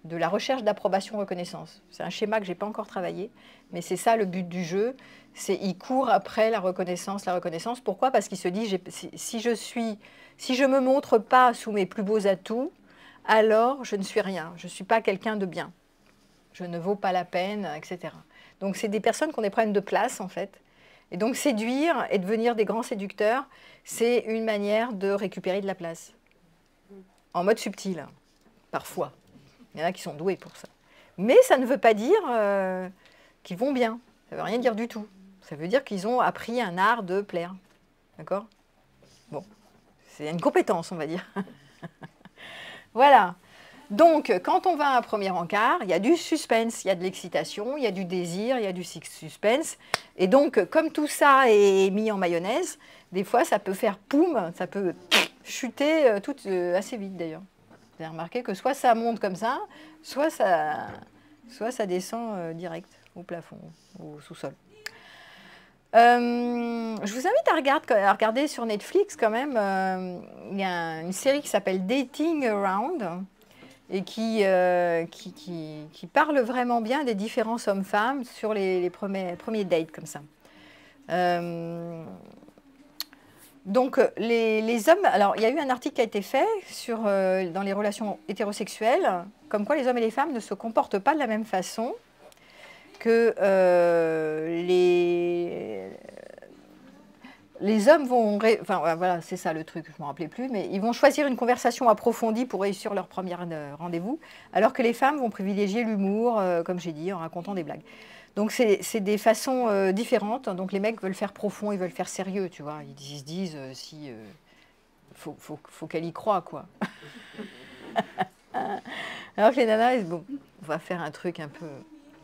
la recherche d'approbation, reconnaissance. C'est un schéma que je n'ai pas encore travaillé, mais c'est ça le but du jeu. C'est ils courent après la reconnaissance, la reconnaissance. Pourquoi? Parce qu'ils se disent, si je me montre pas sous mes plus beaux atouts, alors je ne suis rien. Je ne suis pas quelqu'un de bien. Je ne vaux pas la peine, etc. Donc c'est des personnes qui ont des problèmes de place, en fait. Et donc séduire et devenir des grands séducteurs, c'est une manière de récupérer de la place. En mode subtil, parfois. Il y en a qui sont doués pour ça. Mais ça ne veut pas dire qu'ils vont bien. Ça ne veut rien dire du tout. Ça veut dire qu'ils ont appris un art de plaire. D'accord? Bon, c'est une compétence, on va dire. Voilà. Donc, quand on va à un premier encart, il y a du suspense, il y a de l'excitation, il y a du désir, il y a du suspense. Et donc, comme tout ça est mis en mayonnaise, des fois, ça peut faire poum, ça peut chuter assez vite, d'ailleurs. Vous avez remarqué que soit ça monte comme ça, soit ça descend direct au plafond, au sous-sol. Je vous invite à regarder sur Netflix quand même. Il y a une série qui s'appelle Dating Around et qui parle vraiment bien des différences hommes-femmes sur les premiers dates comme ça. Donc, les hommes... Alors, il y a eu un article qui a été fait dans les relations hétérosexuelles, comme quoi les hommes et les femmes ne se comportent pas de la même façon, que les hommes vont... Enfin, voilà, c'est ça le truc, je ne me rappelais plus, mais ils vont choisir une conversation approfondie pour réussir leur premier rendez-vous, alors que les femmes vont privilégier l'humour, comme j'ai dit, en racontant des blagues. Donc, c'est des façons différentes. Donc, les mecs veulent faire profond, ils veulent faire sérieux, tu vois. Ils se disent, faut qu'elle y croie, quoi. Alors que les nanas, bon, on va faire un truc un peu...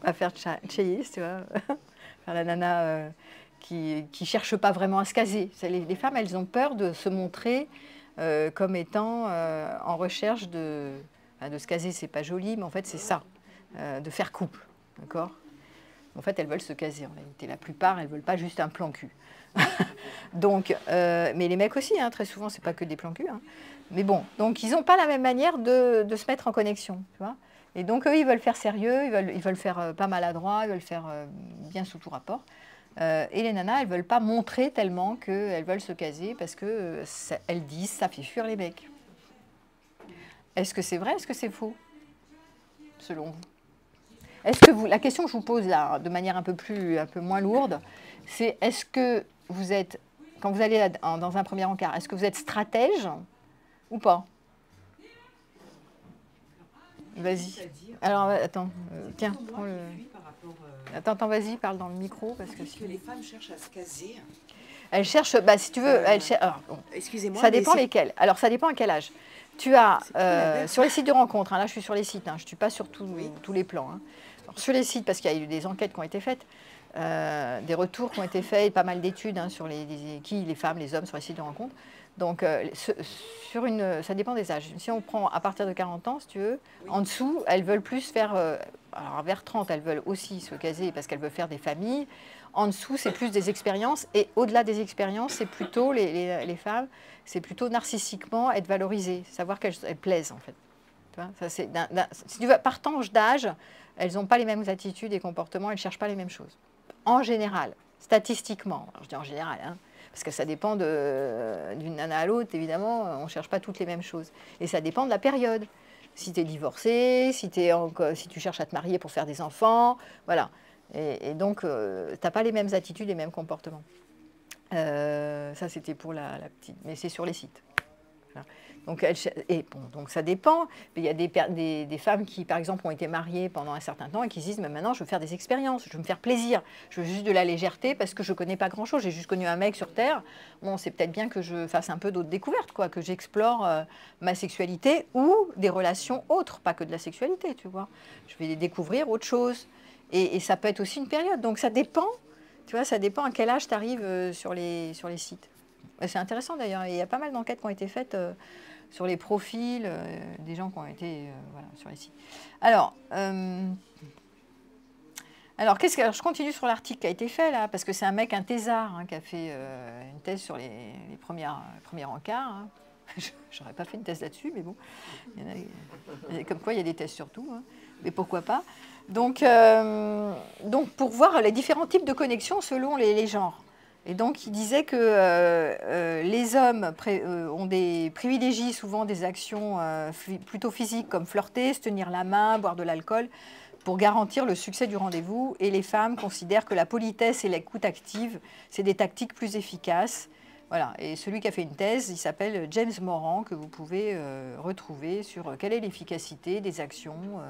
On va faire Chase, tu vois. Faire la nana qui ne cherche pas vraiment à se caser. Les femmes, elles ont peur de se montrer comme étant en recherche de se caser. C'est pas joli, mais en fait, c'est ça. De faire couple, d'accord? En fait, elles veulent se caser, en réalité. La plupart, elles ne veulent pas juste un plan cul. Donc, mais les mecs aussi, hein, très souvent, ce n'est pas que des plans cul. Hein. Mais bon, donc ils n'ont pas la même manière de se mettre en connexion. Tu vois. Et donc, eux, ils veulent faire sérieux, ils veulent faire pas maladroit, ils veulent faire bien sous tout rapport. Et les nanas, elles ne veulent pas montrer tellement qu'elles veulent se caser parce qu'elles disent ça fait fuir les mecs. Est-ce que c'est vrai? Est-ce que c'est faux? Selon vous? Est-ce que la question que je vous pose là, de manière un peu moins lourde, c'est est-ce que vous êtes, quand vous allez dans un premier encart, est-ce que vous êtes stratège ou pas? Vas-y. Alors, attends, tiens, prends le... Attends, vas-y, parle dans le micro. Parce que les femmes cherchent à se caser. Elles cherchent, si tu veux, bon, excusez-moi. Ça dépend lesquelles. Alors, ça dépend à quel âge. Tu as, sur les sites de rencontres, hein, là je suis sur les sites, hein, je ne suis pas sur tous les plans. Hein. Alors, sur les sites, parce qu'il y a eu des enquêtes qui ont été faites, des retours qui ont été faits, et pas mal d'études hein, sur les femmes, les hommes sur les sites de rencontres. Donc, ça dépend des âges. Si on prend à partir de 40 ans, si tu veux, en dessous, elles veulent plus faire... alors, vers 30, elles veulent aussi se caser parce qu'elles veulent faire des familles. En dessous, c'est plus des expériences. Et au-delà des expériences, c'est plutôt, les femmes, c'est plutôt narcissiquement être valorisées, savoir qu'elles plaisent, en fait. Tu vois, ça, si tu veux, par tranche d'âge, elles n'ont pas les mêmes attitudes et comportements, elles ne cherchent pas les mêmes choses. En général, statistiquement, alors je dis en général, hein, Parce que ça dépend d'une nana à l'autre, évidemment, on ne cherche pas toutes les mêmes choses. Et ça dépend de la période. Si tu es divorcé, si tu cherches à te marier pour faire des enfants, voilà. Et donc, tu n'as pas les mêmes attitudes, les mêmes comportements. Ça, c'était pour la petite, mais c'est sur les sites. Voilà. Donc ça dépend. Il y a des femmes qui, par exemple, ont été mariées pendant un certain temps et qui se disent, mais maintenant, je veux faire des expériences, je veux me faire plaisir, je veux juste de la légèreté parce que je ne connais pas grand-chose, j'ai juste connu un mec sur Terre. Bon, c'est peut-être bien que je fasse un peu d'autres découvertes, quoi, que j'explore ma sexualité ou des relations autres, pas que de la sexualité, tu vois. Je vais découvrir autre chose. Et ça peut être aussi une période. Donc ça dépend, tu vois, ça dépend à quel âge tu arrives sur les sites. C'est intéressant d'ailleurs, il y a pas mal d'enquêtes qui ont été faites sur les profils des gens qui ont été voilà, sur les sites. Alors je continue sur l'article qui a été fait là, parce que c'est un mec, un thésard, hein, qui a fait une thèse sur les premiers encarts. Hein. J'aurais pas fait une thèse là-dessus, mais bon, comme quoi il y a des thèses sur tout, hein. Mais pourquoi pas. Donc pour voir les différents types de connexions selon les genres. Et donc, il disait que les hommes privilégient souvent des actions plutôt physiques, comme flirter, se tenir la main, boire de l'alcool, pour garantir le succès du rendez-vous. Et les femmes considèrent que la politesse et l'écoute active, c'est des tactiques plus efficaces. Voilà. Et celui qui a fait une thèse, il s'appelle James Moran, que vous pouvez retrouver sur quelle est l'efficacité des actions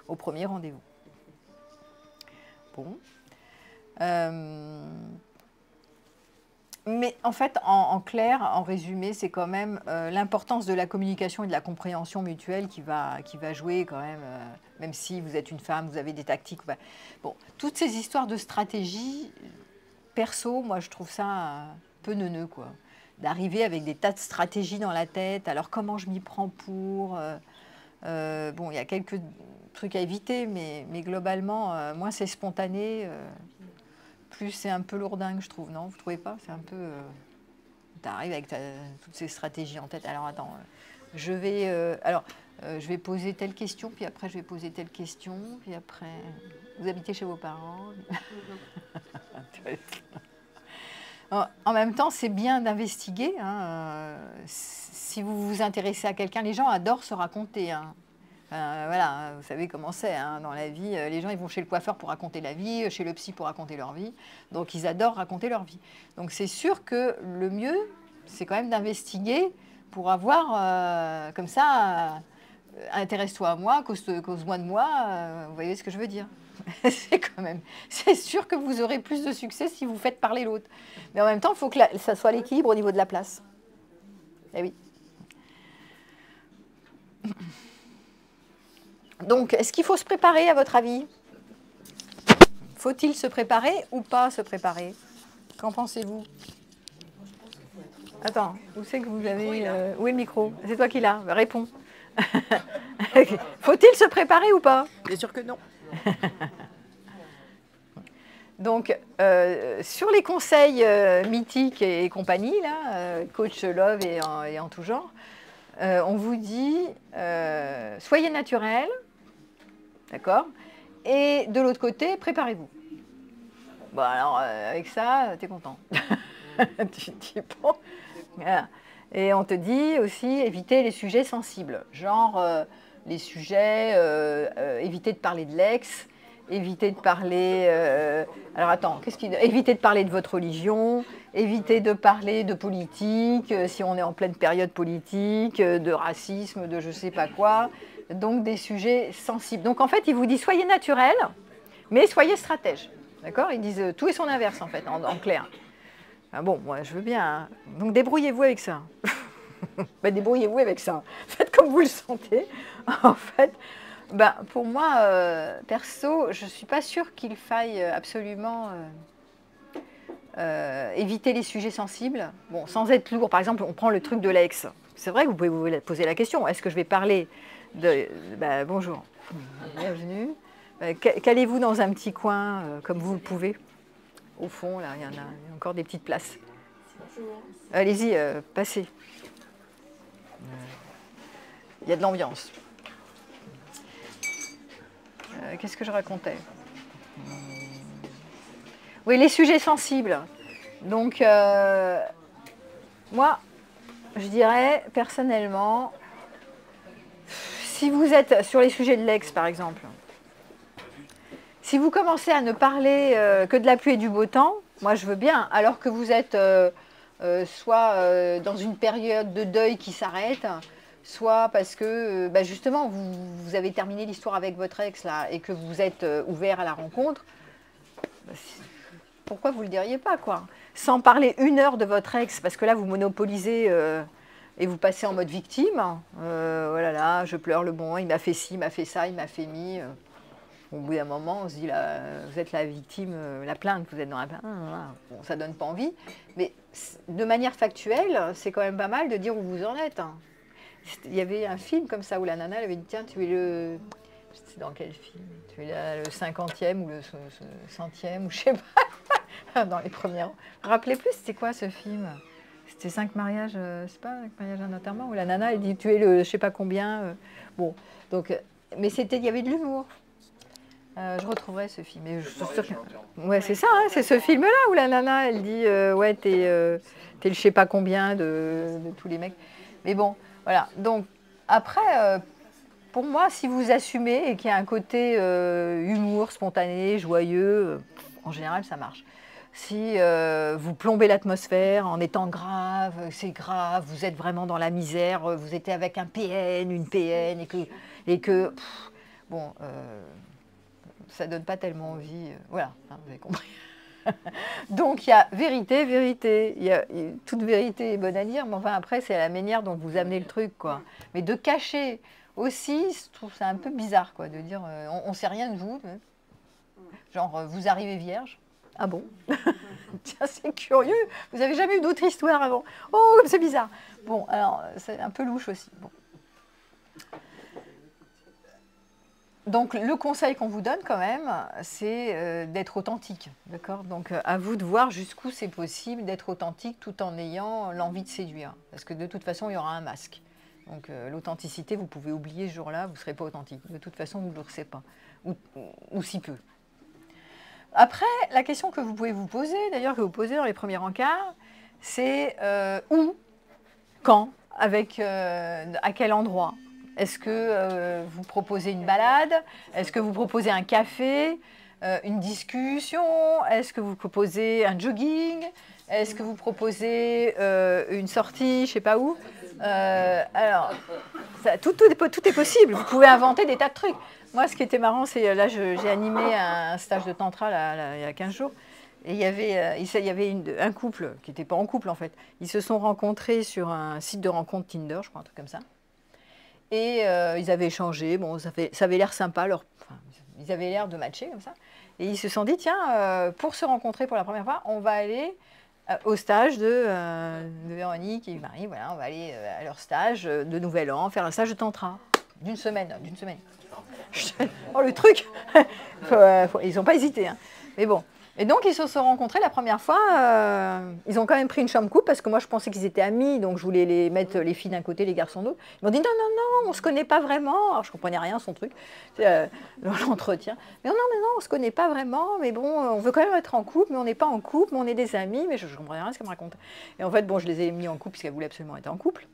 au premier rendez-vous. Bon. Mais en fait, en clair, en résumé, c'est quand même l'importance de la communication et de la compréhension mutuelle qui va jouer quand même si vous êtes une femme, vous avez des tactiques. Bon, toutes ces histoires de stratégie, perso, moi je trouve ça un peu neuneux, quoi. D'arriver avec des tas de stratégies dans la tête, alors comment je m'y prends pour... bon, il y a quelques trucs à éviter, mais globalement, moins c'est spontané... plus c'est un peu lourdingue, je trouve, non? Vous ne trouvez pas? C'est un peu... tu arrives avec toutes ces stratégies en tête. Alors, attends, je vais poser telle question, puis après, je vais poser telle question, puis après... Vous habitez chez vos parents? En même temps, c'est bien d'investiguer. Hein. Si vous vous intéressez à quelqu'un, les gens adorent se raconter, hein. Voilà, vous savez comment c'est, hein, dans la vie. Les gens, ils vont chez le coiffeur pour raconter la vie, chez le psy pour raconter leur vie. Donc, ils adorent raconter leur vie. Donc, c'est sûr que le mieux, c'est quand même d'investiguer pour avoir, comme ça, intéresse-toi à moi, cause-moi de moi. Vous voyez ce que je veux dire? C'est sûr que vous aurez plus de succès si vous faites parler l'autre. Mais en même temps, il faut que ça soit l'équilibre au niveau de la place. Eh oui. Donc, est-ce qu'il faut se préparer, à votre avis? Faut-il se préparer ou pas se préparer? Qu'en pensez-vous? Attends, où c'est que vous avez... où est le micro? C'est toi qui l'as, réponds. Faut-il se préparer ou pas? Bien sûr que non. Donc, sur les conseils mythiques et compagnie, là, Coach Love et en tout genre, on vous dit, soyez naturel, d'accord? Et de l'autre côté, préparez-vous. Bon, alors, avec ça, t'es content. Tu dis, bon, voilà. Et on te dit aussi, éviter les sujets sensibles, genre les sujets, éviter de parler de l'ex, éviter de parler... alors attends, éviter de parler de votre religion, éviter de parler de politique, si on est en pleine période politique, de racisme, de je ne sais pas quoi. Donc des sujets sensibles. Donc en fait, ils vous disent soyez naturel, mais soyez stratège. D'accord? Ils disent tout et son inverse en fait, en clair. Ah bon, moi je veux bien. Hein. Donc débrouillez-vous avec ça. Débrouillez-vous avec ça. Faites comme vous le sentez. En fait, pour moi, perso, je ne suis pas sûre qu'il faille absolument éviter les sujets sensibles. Bon, sans être lourd. Par exemple, on prend le truc de l'ex. C'est vrai que vous pouvez vous poser la question. Est-ce que je vais parler de... bonjour. Bienvenue. Calez-vous dans un petit coin, comme vous le pouvez. Au fond, là, il y a encore des petites places. Bonjour. Allez-y, passez. Il y a de l'ambiance. Qu'est-ce que je racontais? Oui, les sujets sensibles. Donc, moi, je dirais personnellement, si vous êtes sur les sujets de l'ex, par exemple, si vous commencez à ne parler que de la pluie et du beau temps, moi je veux bien, alors que vous êtes soit dans une période de deuil qui s'arrête, soit parce que justement vous avez terminé l'histoire avec votre ex là et que vous êtes ouvert à la rencontre, pourquoi vous ne le diriez pas quoi? Sans parler 1 heure de votre ex, parce que là vous monopolisez et vous passez en mode victime. Oh là là, je pleure le bon, il m'a fait ci, il m'a fait ça, il m'a fait mi. Au bout d'un moment, on se dit, là, vous êtes la victime, la plainte, vous êtes dans la plainte, bon, ça ne donne pas envie. Mais de manière factuelle, c'est quand même pas mal de dire où vous en êtes. Hein. Il y avait un film comme ça où la nana elle avait dit, tiens, tu es le... C'est dans quel film? Tu es là, le 50e ou le 100e, ou je sais pas, dans les premiers rangs. Vous vous rappelez plus, c'était quoi ce film? C'était 5 mariages, c'est pas 5 mariages à un enterrement, où la nana elle dit, tu es le je sais pas combien. Bon, donc, mais il y avait de l'humour. Je retrouverai ce film. Et ouais, c'est ça, hein, c'est ce film-là où la nana, elle dit ouais, t'es le je sais pas combien de tous les mecs. Mais bon, voilà. Donc, après, pour moi, si vous assumez et qu'il y a un côté humour, spontané, joyeux, en général, ça marche. Si vous plombez l'atmosphère en étant grave, c'est grave, vous êtes vraiment dans la misère, vous êtes avec un PN, une PN, et que bon... ça ne donne pas tellement envie. Voilà, hein, vous avez compris. Donc, il y a vérité, vérité. Toute vérité est bonne à dire, mais enfin, après, c'est à la manière dont vous amenez le truc, quoi. Mais de cacher aussi, je trouve ça un peu bizarre, quoi, de dire on ne sait rien de vous. Genre, vous arrivez vierge. Ah bon? Tiens, c'est curieux. Vous n'avez jamais eu d'autre histoire avant. Oh, comme c'est bizarre. Bon, alors, c'est un peu louche aussi. Bon. Donc, le conseil qu'on vous donne quand même, c'est d'être authentique, d'accord? Donc, à vous de voir jusqu'où c'est possible d'être authentique tout en ayant l'envie de séduire. Parce que de toute façon, il y aura un masque. Donc, l'authenticité, vous pouvez oublier ce jour-là, vous ne serez pas authentique. De toute façon, vous ne le serez pas, ou si peu. Après, la question que vous pouvez vous poser, d'ailleurs, que vous posez dans les premiers rencarts, c'est où, quand, à quel endroit? Est-ce que vous proposez une balade? Est-ce que vous proposez un café? Une discussion? Est-ce que vous proposez un jogging? Est-ce que vous proposez une sortie, je ne sais pas où? Alors, tout est possible. Vous pouvez inventer des tas de trucs. Moi, ce qui était marrant, c'est là, j'ai animé un stage de tantra là, il y a 15 jours. Et il y avait un couple qui n'était pas en couple, en fait. Ils se sont rencontrés sur un site de rencontre Tinder, je crois, un truc comme ça. Et ils avaient échangé, bon, ça avait l'air sympa, ils avaient l'air de matcher comme ça. Et ils se sont dit, tiens, pour se rencontrer pour la première fois, on va aller au stage de Véronique et Marie, voilà, on va aller à leur stage de Nouvel An, faire un stage de tantra, d'une semaine. Oh, le truc ils n'ont pas hésité, hein. Mais bon. Et donc, ils se sont rencontrés la première fois. Ils ont quand même pris une chambre couple parce que moi, je pensais qu'ils étaient amis. Donc, je voulais les mettre les filles d'un côté, les garçons de l'autre. Ils m'ont dit non, on ne se connaît pas vraiment. Alors, je ne comprenais rien à son truc, l'entretien. Mais non, on ne se connaît pas vraiment. Mais bon, on veut quand même être en couple, mais on n'est pas en couple, mais on est des amis. Mais je ne comprenais rien à ce qu'elle me racontait. Et en fait, bon, je les ai mis en couple puisqu'elles voulaient absolument être en couple.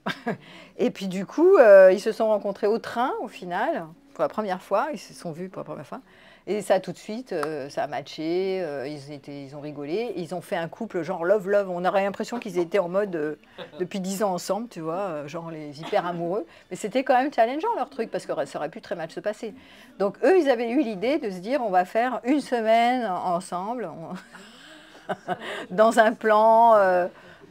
Et puis, du coup, ils se sont rencontrés au train, au final, pour la première fois. Ils se sont vus pour la première fois. Et ça, tout de suite, ça a matché, ils ont rigolé. Ils ont fait un couple genre love. On aurait l'impression qu'ils étaient en mode depuis 10 ans ensemble, tu vois, genre les hyper amoureux. Mais c'était quand même challengeant leur truc, parce que ça aurait pu très mal se passer. Donc eux, ils avaient eu l'idée de se dire, on va faire une semaine ensemble, dans un plan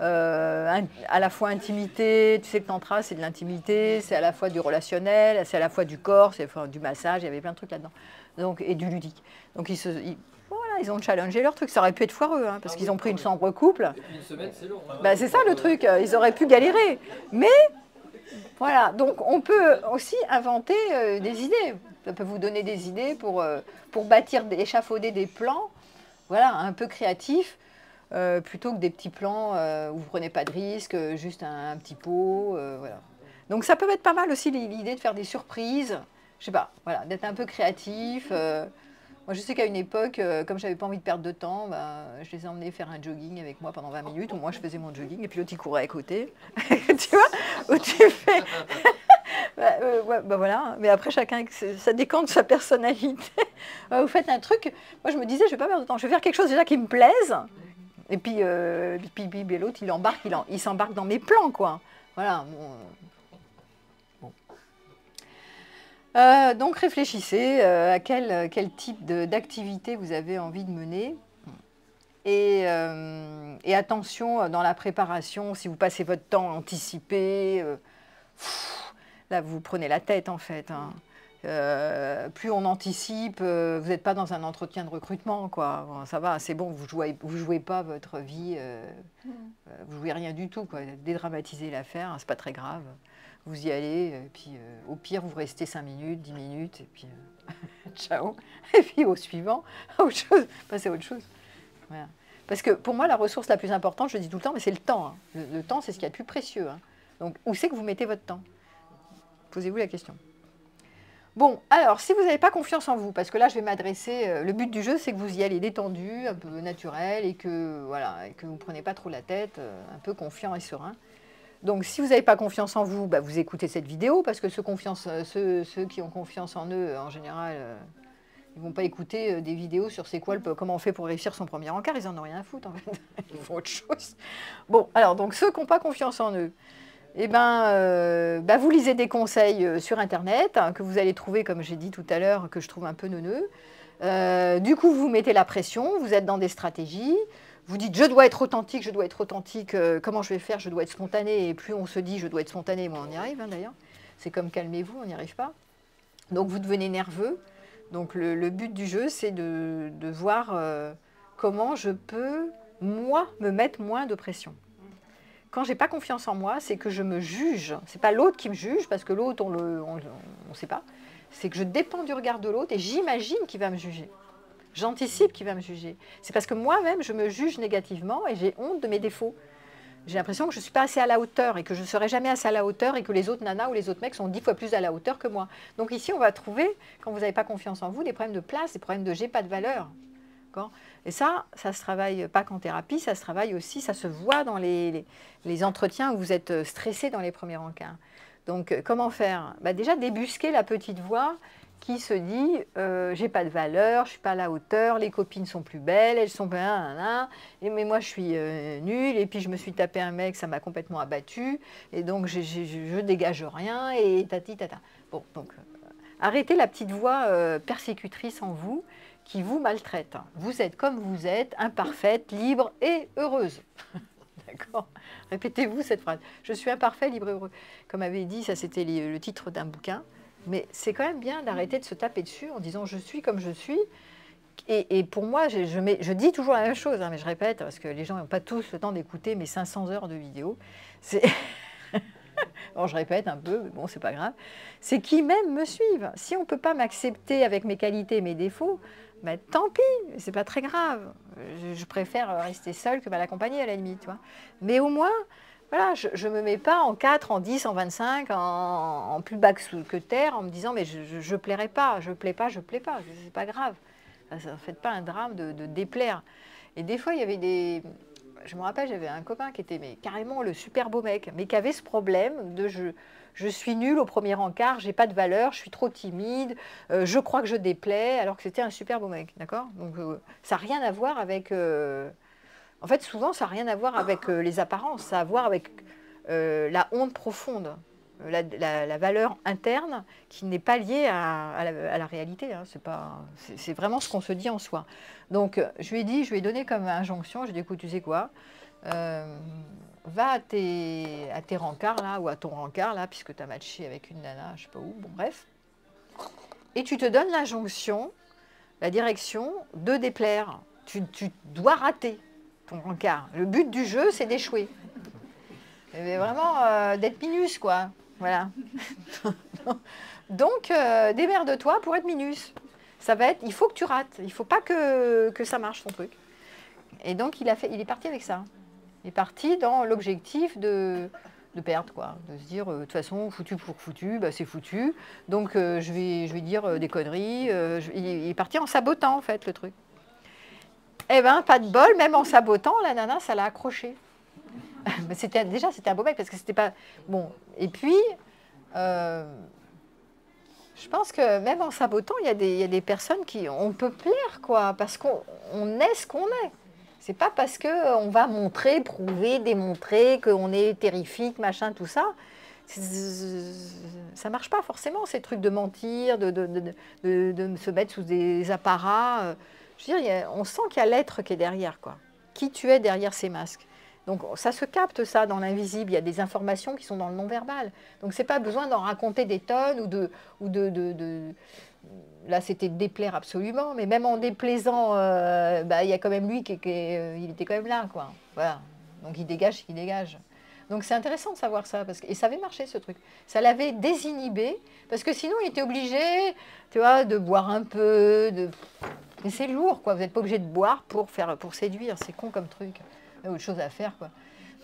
à la fois intimité. Tu sais, le tantra, c'est de l'intimité, c'est à la fois du relationnel, c'est à la fois du corps, c'est du massage, il y avait plein de trucs là-dedans. Donc, et du ludique. Donc voilà, ils ont challengé leur truc. Ça aurait pu être foireux, hein, parce qu'ils ont pris une chambre couple. Une semaine, c'est long. Hein. Bah, c'est ça le truc, ils auraient pu galérer. Mais voilà, donc on peut aussi inventer des idées. Ça peut vous donner des idées pour bâtir, échafauder des plans, voilà, un peu créatifs, plutôt que des petits plans où vous ne prenez pas de risque, juste un petit pot. Voilà. Donc ça peut être pas mal aussi l'idée de faire des surprises. Je sais pas, voilà, d'être un peu créatif, Moi, je sais qu'à une époque, comme j'avais pas envie de perdre de temps, bah, je les emmenais faire un jogging avec moi pendant 20 minutes. Ou moi, je faisais mon jogging et puis l'autre, il courait à côté. Tu vois, où tu fais... ouais, bah voilà. Mais après, chacun, ça décante sa personnalité. Vous faites un truc. Moi, je me disais, je vais pas perdre de temps. Je vais faire quelque chose déjà qui me plaise. Et puis, l'autre, il s'embarque dans mes plans, quoi. Voilà. Bon. Donc réfléchissez à quel type d'activité vous avez envie de mener. Et attention dans la préparation, si vous passez votre temps à anticiper, là vous prenez la tête en fait. Hein. Plus on anticipe, vous n'êtes pas dans un entretien de recrutement, quoi. Bon, ça va, c'est bon, vous jouez pas votre vie, vous jouez rien du tout, quoi. Dédramatisez l'affaire, hein, c'est pas très grave. Vous y allez, et puis au pire, vous restez 5 minutes, 10 minutes, et puis ciao. Et puis au suivant, autre chose, passez à autre chose. Voilà. Parce que pour moi, la ressource la plus importante, je le dis tout le temps, mais c'est le temps. Hein. Le temps, c'est ce qu'il y a de plus précieux. Hein. Donc, où c'est que vous mettez votre temps? Posez-vous la question. Bon, alors, si vous n'avez pas confiance en vous, parce que là, je vais m'adresser... le but du jeu, c'est que vous y allez détendu, un peu naturel, et que, voilà, et que vous ne prenez pas trop la tête, un peu confiant et serein. Donc, si vous n'avez pas confiance en vous, bah, vous écoutez cette vidéo, parce que ceux qui ont confiance en eux, en général, ils ne vont pas écouter des vidéos sur comment on fait pour réussir son premier encart, ils n'en ont rien à foutre, en fait. Ils font autre chose. Bon, alors, donc, ceux qui n'ont pas confiance en eux, eh ben, vous lisez des conseils sur Internet, hein, que vous allez trouver, comme j'ai dit tout à l'heure, que je trouve un peu neuneux. Du coup, vous mettez la pression, vous êtes dans des stratégies. Vous dites, je dois être authentique, comment je vais faire, je dois être spontané. Et plus on se dit, je dois être spontané, moins on y arrive, hein, d'ailleurs. C'est comme calmez-vous, on n'y arrive pas. Donc vous devenez nerveux. Donc le but du jeu, c'est de voir comment je peux, moi, me mettre moins de pression. Quand je n'ai pas confiance en moi, c'est que je me juge. Ce n'est pas l'autre qui me juge, parce que l'autre, on ne sait pas. C'est que je dépends du regard de l'autre et j'imagine qu'il va me juger. J'anticipe qu'il va me juger. C'est parce que moi-même, je me juge négativement et j'ai honte de mes défauts. J'ai l'impression que je ne suis pas assez à la hauteur et que je ne serai jamais assez à la hauteur et que les autres nanas ou les autres mecs sont 10 fois plus à la hauteur que moi. Donc ici, on va trouver, quand vous n'avez pas confiance en vous, des problèmes de place, des problèmes de j'ai pas de valeur. Et ça ne se travaille pas qu'en thérapie, ça se travaille aussi, ça se voit dans les entretiens où vous êtes stressé dans les premiers encarts. Donc comment faire? Déjà débusquer la petite voix qui se dit j'ai pas de valeur, je suis pas à la hauteur, les copines sont plus belles, elles sont mais moi je suis nulle, et puis je me suis tapé un mec, ça m'a complètement abattu, et donc je dégage rien, et tati tata. Bon, donc arrêtez la petite voix persécutrice en vous qui vous maltraite. Vous êtes comme vous êtes, imparfaite, libre et heureuse. D'accord? Répétez-vous cette phrase. Je suis imparfait, libre et heureux. Comme avait dit, ça c'était le titre d'un bouquin. Mais c'est quand même bien d'arrêter de se taper dessus en disant je suis comme je suis. Et pour moi, je dis toujours la même chose, hein, mais je répète, parce que les gens n'ont pas tous le temps d'écouter mes 500 heures de vidéos. Bon, je répète un peu, mais bon, c'est pas grave. C'est qui même me suivent. Si on ne peut pas m'accepter avec mes qualités et mes défauts, tant pis, c'est pas très grave. Je préfère rester seule que mal accompagnée à la limite. Tu vois. Mais au moins, voilà, je ne me mets pas en 4, en 10, en 25, en plus bas que terre, en me disant mais je ne plairai pas, je plais pas, c'est pas grave. Ne faites pas un drame de déplaire. Et des fois, il y avait des... Je me rappelle, j'avais un copain qui était carrément le super beau mec, mais qui avait ce problème de je suis nulle au premier encart, j'ai pas de valeur, je suis trop timide, je crois que je déplais, alors que c'était un super beau mec, d'accord? Donc ça n'a rien à voir avec... En fait, souvent, ça n'a rien à voir avec les apparences, ça a à voir avec la honte profonde, la valeur interne qui n'est pas liée à la réalité. Hein. C'est vraiment ce qu'on se dit en soi. Donc, je lui ai donné comme injonction, je lui ai dit, écoute, tu sais quoi, va à tes rencarts, là, ou à ton rencard, là, puisque tu as matché avec une nana, je ne sais pas où, bon, bref, et tu te donnes l'injonction, la direction de déplaire. Tu dois rater ton rencard. Le but du jeu, c'est d'échouer. Mais vraiment, d'être minus, quoi. Voilà. Donc, démerde-toi pour être minus. Ça va être, il faut que tu rates. Il ne faut pas que ça marche, ton truc. Et donc, il est parti avec ça. Il est parti dans l'objectif de de perdre, quoi. De se dire, de toute façon, foutu pour foutu, bah, c'est foutu. Donc, je vais dire des conneries. Il est parti en sabotant, en fait, le truc. Eh bien, pas de bol, même en sabotant, la nana, ça l'a accroché. Déjà, c'était un beau mec, parce que c'était pas... Bon, et puis, je pense que même en sabotant, il y a des personnes qui... On peut plaire, quoi, parce qu'on est ce qu'on est. C'est pas parce qu'on va montrer, prouver, démontrer qu'on est terrifique, machin, tout ça. Ça marche pas forcément, ces trucs de mentir, de se mettre sous des apparats. Je veux dire, on sent qu'il y a l'être qui est derrière, quoi. Qui tu es derrière ces masques. Donc ça se capte, ça, dans l'invisible. Il y a des informations qui sont dans le non-verbal. Donc c'est pas besoin d'en raconter des tonnes Là, c'était de déplaire absolument, mais même en déplaisant, il y a quand même lui il était quand même là, quoi. Voilà. Donc il dégage ce qu'il dégage. Donc c'est intéressant de savoir ça, et ça avait marché, ce truc. Ça l'avait désinhibé, parce que sinon il était obligé, tu vois, de boire un peu, mais c'est lourd, quoi. Vous n'êtes pas obligé de boire pour séduire, c'est con comme truc. Il y a autre chose à faire, quoi.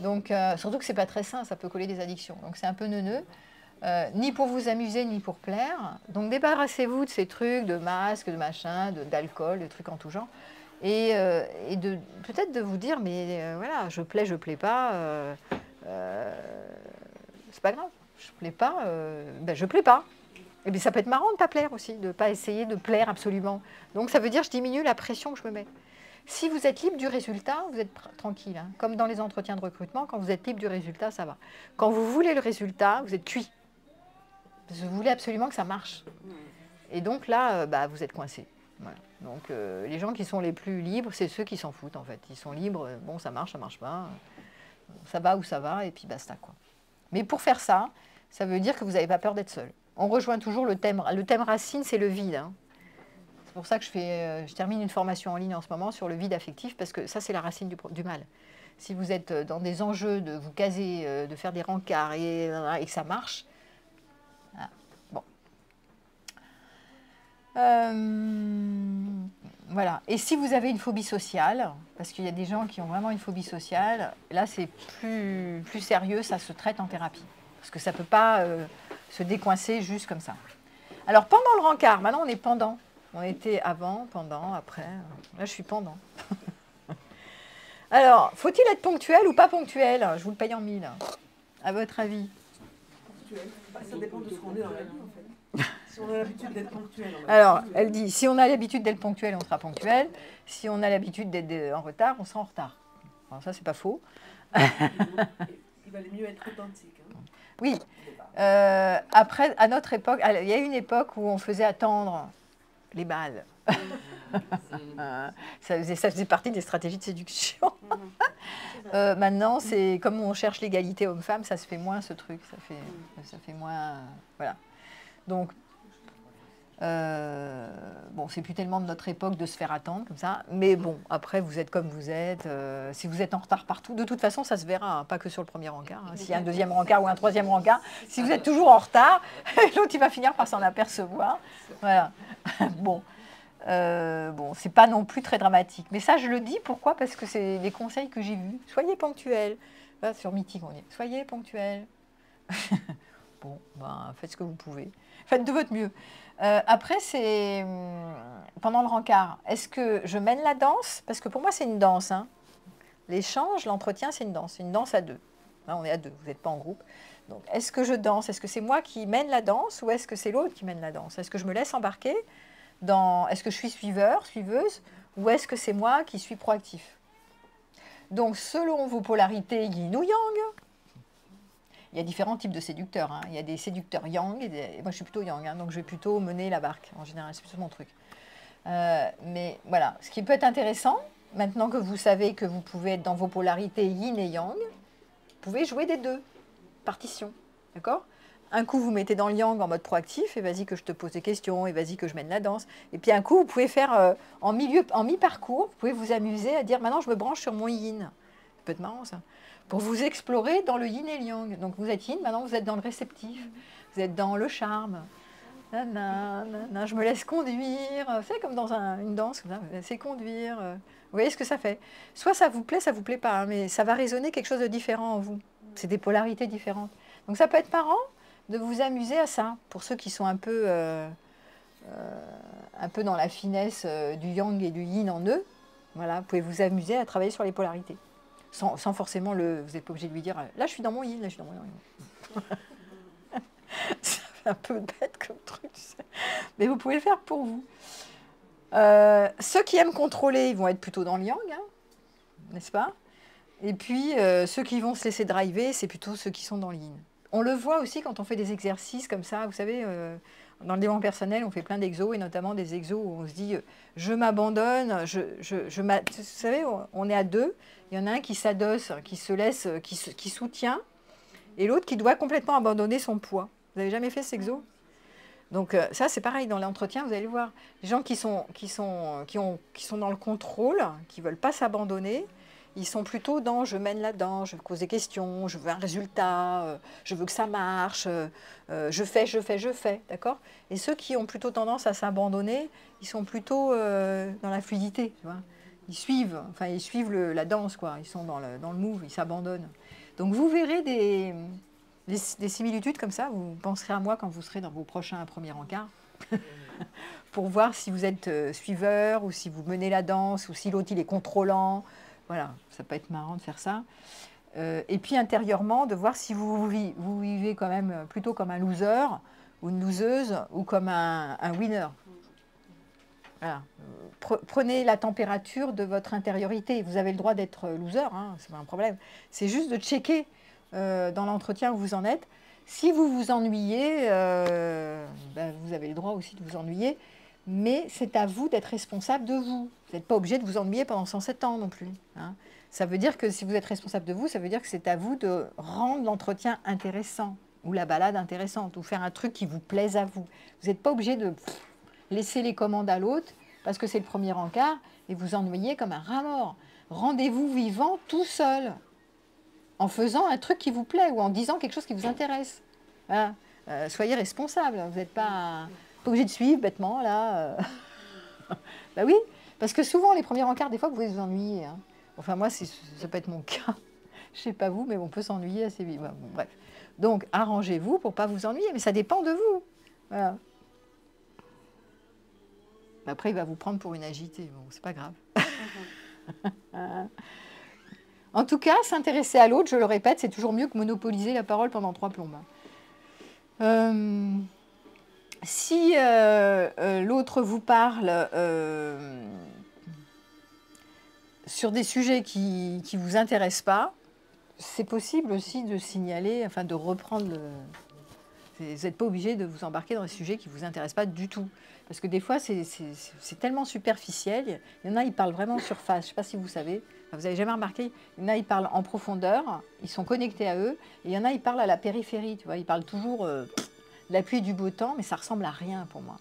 Donc, surtout que c'est pas très sain, ça peut coller des addictions. Donc c'est un peu neuneux. Ni pour vous amuser, ni pour plaire. Donc débarrassez-vous de ces trucs, de masques, de machin, d'alcool, de trucs en tout genre. Et peut-être de vous dire, mais voilà, je plais pas, c'est pas grave, je plais pas, je plais pas. Et bien ça peut être marrant de ne pas plaire aussi, de ne pas essayer de plaire absolument. Donc ça veut dire que je diminue la pression que je me mets. Si vous êtes libre du résultat, vous êtes tranquille. Hein. Comme dans les entretiens de recrutement, quand vous êtes libre du résultat, ça va. Quand vous voulez le résultat, vous êtes cuit. Vous voulez absolument que ça marche. Et donc là, vous êtes coincé. Voilà. Donc les gens qui sont les plus libres, c'est ceux qui s'en foutent en fait. Ils sont libres, bon ça marche pas, ça va ou ça va, et puis basta, quoi. Mais pour faire ça, ça veut dire que vous n'avez pas peur d'être seul. On rejoint toujours le thème. Le thème racine, c'est le vide. Hein. C'est pour ça que je termine une formation en ligne en ce moment sur le vide affectif, parce que ça, c'est la racine du mal. Si vous êtes dans des enjeux de vous caser, de faire des rencarts et que ça marche, bon. Voilà. Et si vous avez une phobie sociale, parce qu'il y a des gens qui ont vraiment une phobie sociale, là, c'est plus sérieux, ça se traite en thérapie. Parce que ça ne peut pas se décoincer juste comme ça. Alors, pendant le rencard, maintenant, on est pendant. On était avant, pendant, après. Là, je suis pendant. Alors, faut-il être ponctuel ou pas ponctuel? Je vous le paye en 1000. À votre avis? Ponctuel. Ça dépend de ce qu'on est dans la vie, en fait. Si on a l'habitude d'être ponctuel. Alors, elle dit, si on a l'habitude d'être ponctuel, on sera ponctuel. Si on a l'habitude d'être en retard, on sera en retard. Alors, ça, c'est pas faux. Il valait mieux être authentique. Hein. Oui. Après, à notre époque, il y a une époque où on faisait attendre les balles. Ça faisait partie des stratégies de séduction. Maintenant, c'est comme on cherche l'égalité homme-femme, ça se fait moins ce truc. Ça fait moins... voilà. Donc, bon, c'est plus tellement de notre époque de se faire attendre comme ça. Mais bon, après, vous êtes comme vous êtes. Si vous êtes en retard partout, de toute façon, ça se verra, hein, pas que sur le premier rencard. Hein. S'il y a un deuxième rencard ou un troisième rencard, si vous êtes toujours en retard, l'autre, il va finir par s'en apercevoir. Voilà. Bon. Bon, c'est pas non plus très dramatique. Mais ça, je le dis, pourquoi? Parce que c'est des conseils que j'ai vus. Soyez ponctuels. Là, sur Meeting, on dit, soyez ponctuels. Bon, faites ce que vous pouvez. Faites de votre mieux. Après, c'est pendant le rencard. Est-ce que je mène la danse? Parce que pour moi, c'est une danse. Hein. L'échange, l'entretien, c'est une danse. C'est une danse à deux. Là, on est à deux, vous n'êtes pas en groupe. Donc, est-ce que je danse? Est-ce que c'est moi qui mène la danse ou est-ce que c'est l'autre qui mène la danse? Est-ce que je me laisse embarquer est-ce que je suis suiveur, suiveuse, ou est-ce que c'est moi qui suis proactif? Donc, selon vos polarités yin ou yang, il y a différents types de séducteurs. Hein. Il y a des séducteurs yang, moi je suis plutôt yang, hein, donc je vais plutôt mener la barque, en général, c'est plutôt mon truc. Mais voilà, ce qui peut être intéressant, maintenant que vous savez que vous pouvez être dans vos polarités yin et yang, vous pouvez jouer des deux partitions, d'accord? Un coup, vous mettez dans le yang en mode proactif, et vas-y que je te pose des questions, et vas-y que je mène la danse. Et puis un coup, vous pouvez faire en mi-parcours, vous pouvez vous amuser à dire, maintenant je me branche sur mon yin. Ça peut être marrant ça. Pour vous explorer dans le yin et le yang. Donc vous êtes yin, maintenant vous êtes dans le réceptif, vous êtes dans le charme. Nanana, je me laisse conduire. C'est comme dans une danse, comme ça, c'est conduire. Vous voyez ce que ça fait. Soit ça vous plaît pas, hein, mais ça va résonner quelque chose de différent en vous. C'est des polarités différentes. Donc ça peut être marrant de vous amuser à ça, pour ceux qui sont un peu dans la finesse du yang et du yin en eux. Voilà, vous pouvez vous amuser à travailler sur les polarités. Sans forcément vous n'êtes pas obligé de lui dire « là je suis dans mon yin, là je suis dans mon yang ». Ça fait un peu bête comme truc, tu sais. Mais vous pouvez le faire pour vous. Ceux qui aiment contrôler, ils vont être plutôt dans le yang, hein, n'est-ce pas? Et puis, ceux qui vont se laisser driver, c'est plutôt ceux qui sont dans le yin. On le voit aussi quand on fait des exercices comme ça, vous savez, dans le développement personnel, on fait plein d'exos, et notamment des exos où on se dit « je m'abandonne », vous savez, on est à deux, il y en a un qui s'adosse, qui se laisse, qui soutient, et l'autre qui doit complètement abandonner son poids. Vous n'avez jamais fait cet exo? Donc ça, c'est pareil, dans l'entretien, vous allez voir, les gens qui sont dans le contrôle, qui ne veulent pas s'abandonner, ils sont plutôt dans « je mène là-dedans, je pose des questions, je veux un résultat, je veux que ça marche, je fais », d'accord? Et ceux qui ont plutôt tendance à s'abandonner, ils sont plutôt dans la fluidité, tu vois. Ils suivent la danse, quoi. Ils sont dans le move, ils s'abandonnent. Donc vous verrez des similitudes comme ça, vous penserez à moi quand vous serez dans vos prochains premiers encarts, pour voir si vous êtes suiveur, ou si vous menez la danse, ou si l'autre il est contrôlant. Voilà, ça peut être marrant de faire ça. Et puis intérieurement, de voir si vous vivez quand même plutôt comme un loser, ou une loseuse, ou comme un winner. Voilà. Prenez la température de votre intériorité. Vous avez le droit d'être loser, hein, c'est pas un problème. C'est juste de checker dans l'entretien où vous en êtes. Si vous vous ennuyez, vous avez le droit aussi de vous ennuyer, mais c'est à vous d'être responsable de vous. Vous n'êtes pas obligé de vous ennuyer pendant 107 ans non plus, hein. Ça veut dire que si vous êtes responsable de vous, ça veut dire que c'est à vous de rendre l'entretien intéressant, ou la balade intéressante, ou faire un truc qui vous plaise à vous. Vous n'êtes pas obligé de laisser les commandes à l'autre, parce que c'est le premier encart, et vous ennuyez comme un rat mort. Rendez-vous vivant tout seul, en faisant un truc qui vous plaît, ou en disant quelque chose qui vous intéresse. Voilà. Soyez responsable, vous n'êtes pas obligé de suivre bêtement, là. Bah oui, parce que souvent, les premiers encarts, des fois, vous pouvez vous ennuyer, hein. Enfin, moi, ça peut être mon cas. Je ne sais pas vous, mais on peut s'ennuyer assez vite. Bon, bref. Donc, arrangez-vous pour ne pas vous ennuyer, mais ça dépend de vous. Voilà. Après, il va vous prendre pour une agitée. Bon, c'est pas grave. En tout cas, s'intéresser à l'autre, je le répète, c'est toujours mieux que monopoliser la parole pendant 3 plombes. Si l'autre vous parle sur des sujets qui ne vous intéressent pas, c'est possible aussi de signaler, enfin de reprendre le... Vous n'êtes pas obligé de vous embarquer dans des sujets qui ne vous intéressent pas du tout. Parce que des fois, c'est tellement superficiel. Il y en a, ils parlent vraiment en surface. Je ne sais pas si vous savez. Enfin, vous n'avez jamais remarqué. Il y en a, ils parlent en profondeur. Ils sont connectés à eux. Et il y en a, ils parlent à la périphérie. Tu vois, ils parlent toujours de la pluie et du beau temps, mais ça ressemble à rien pour moi.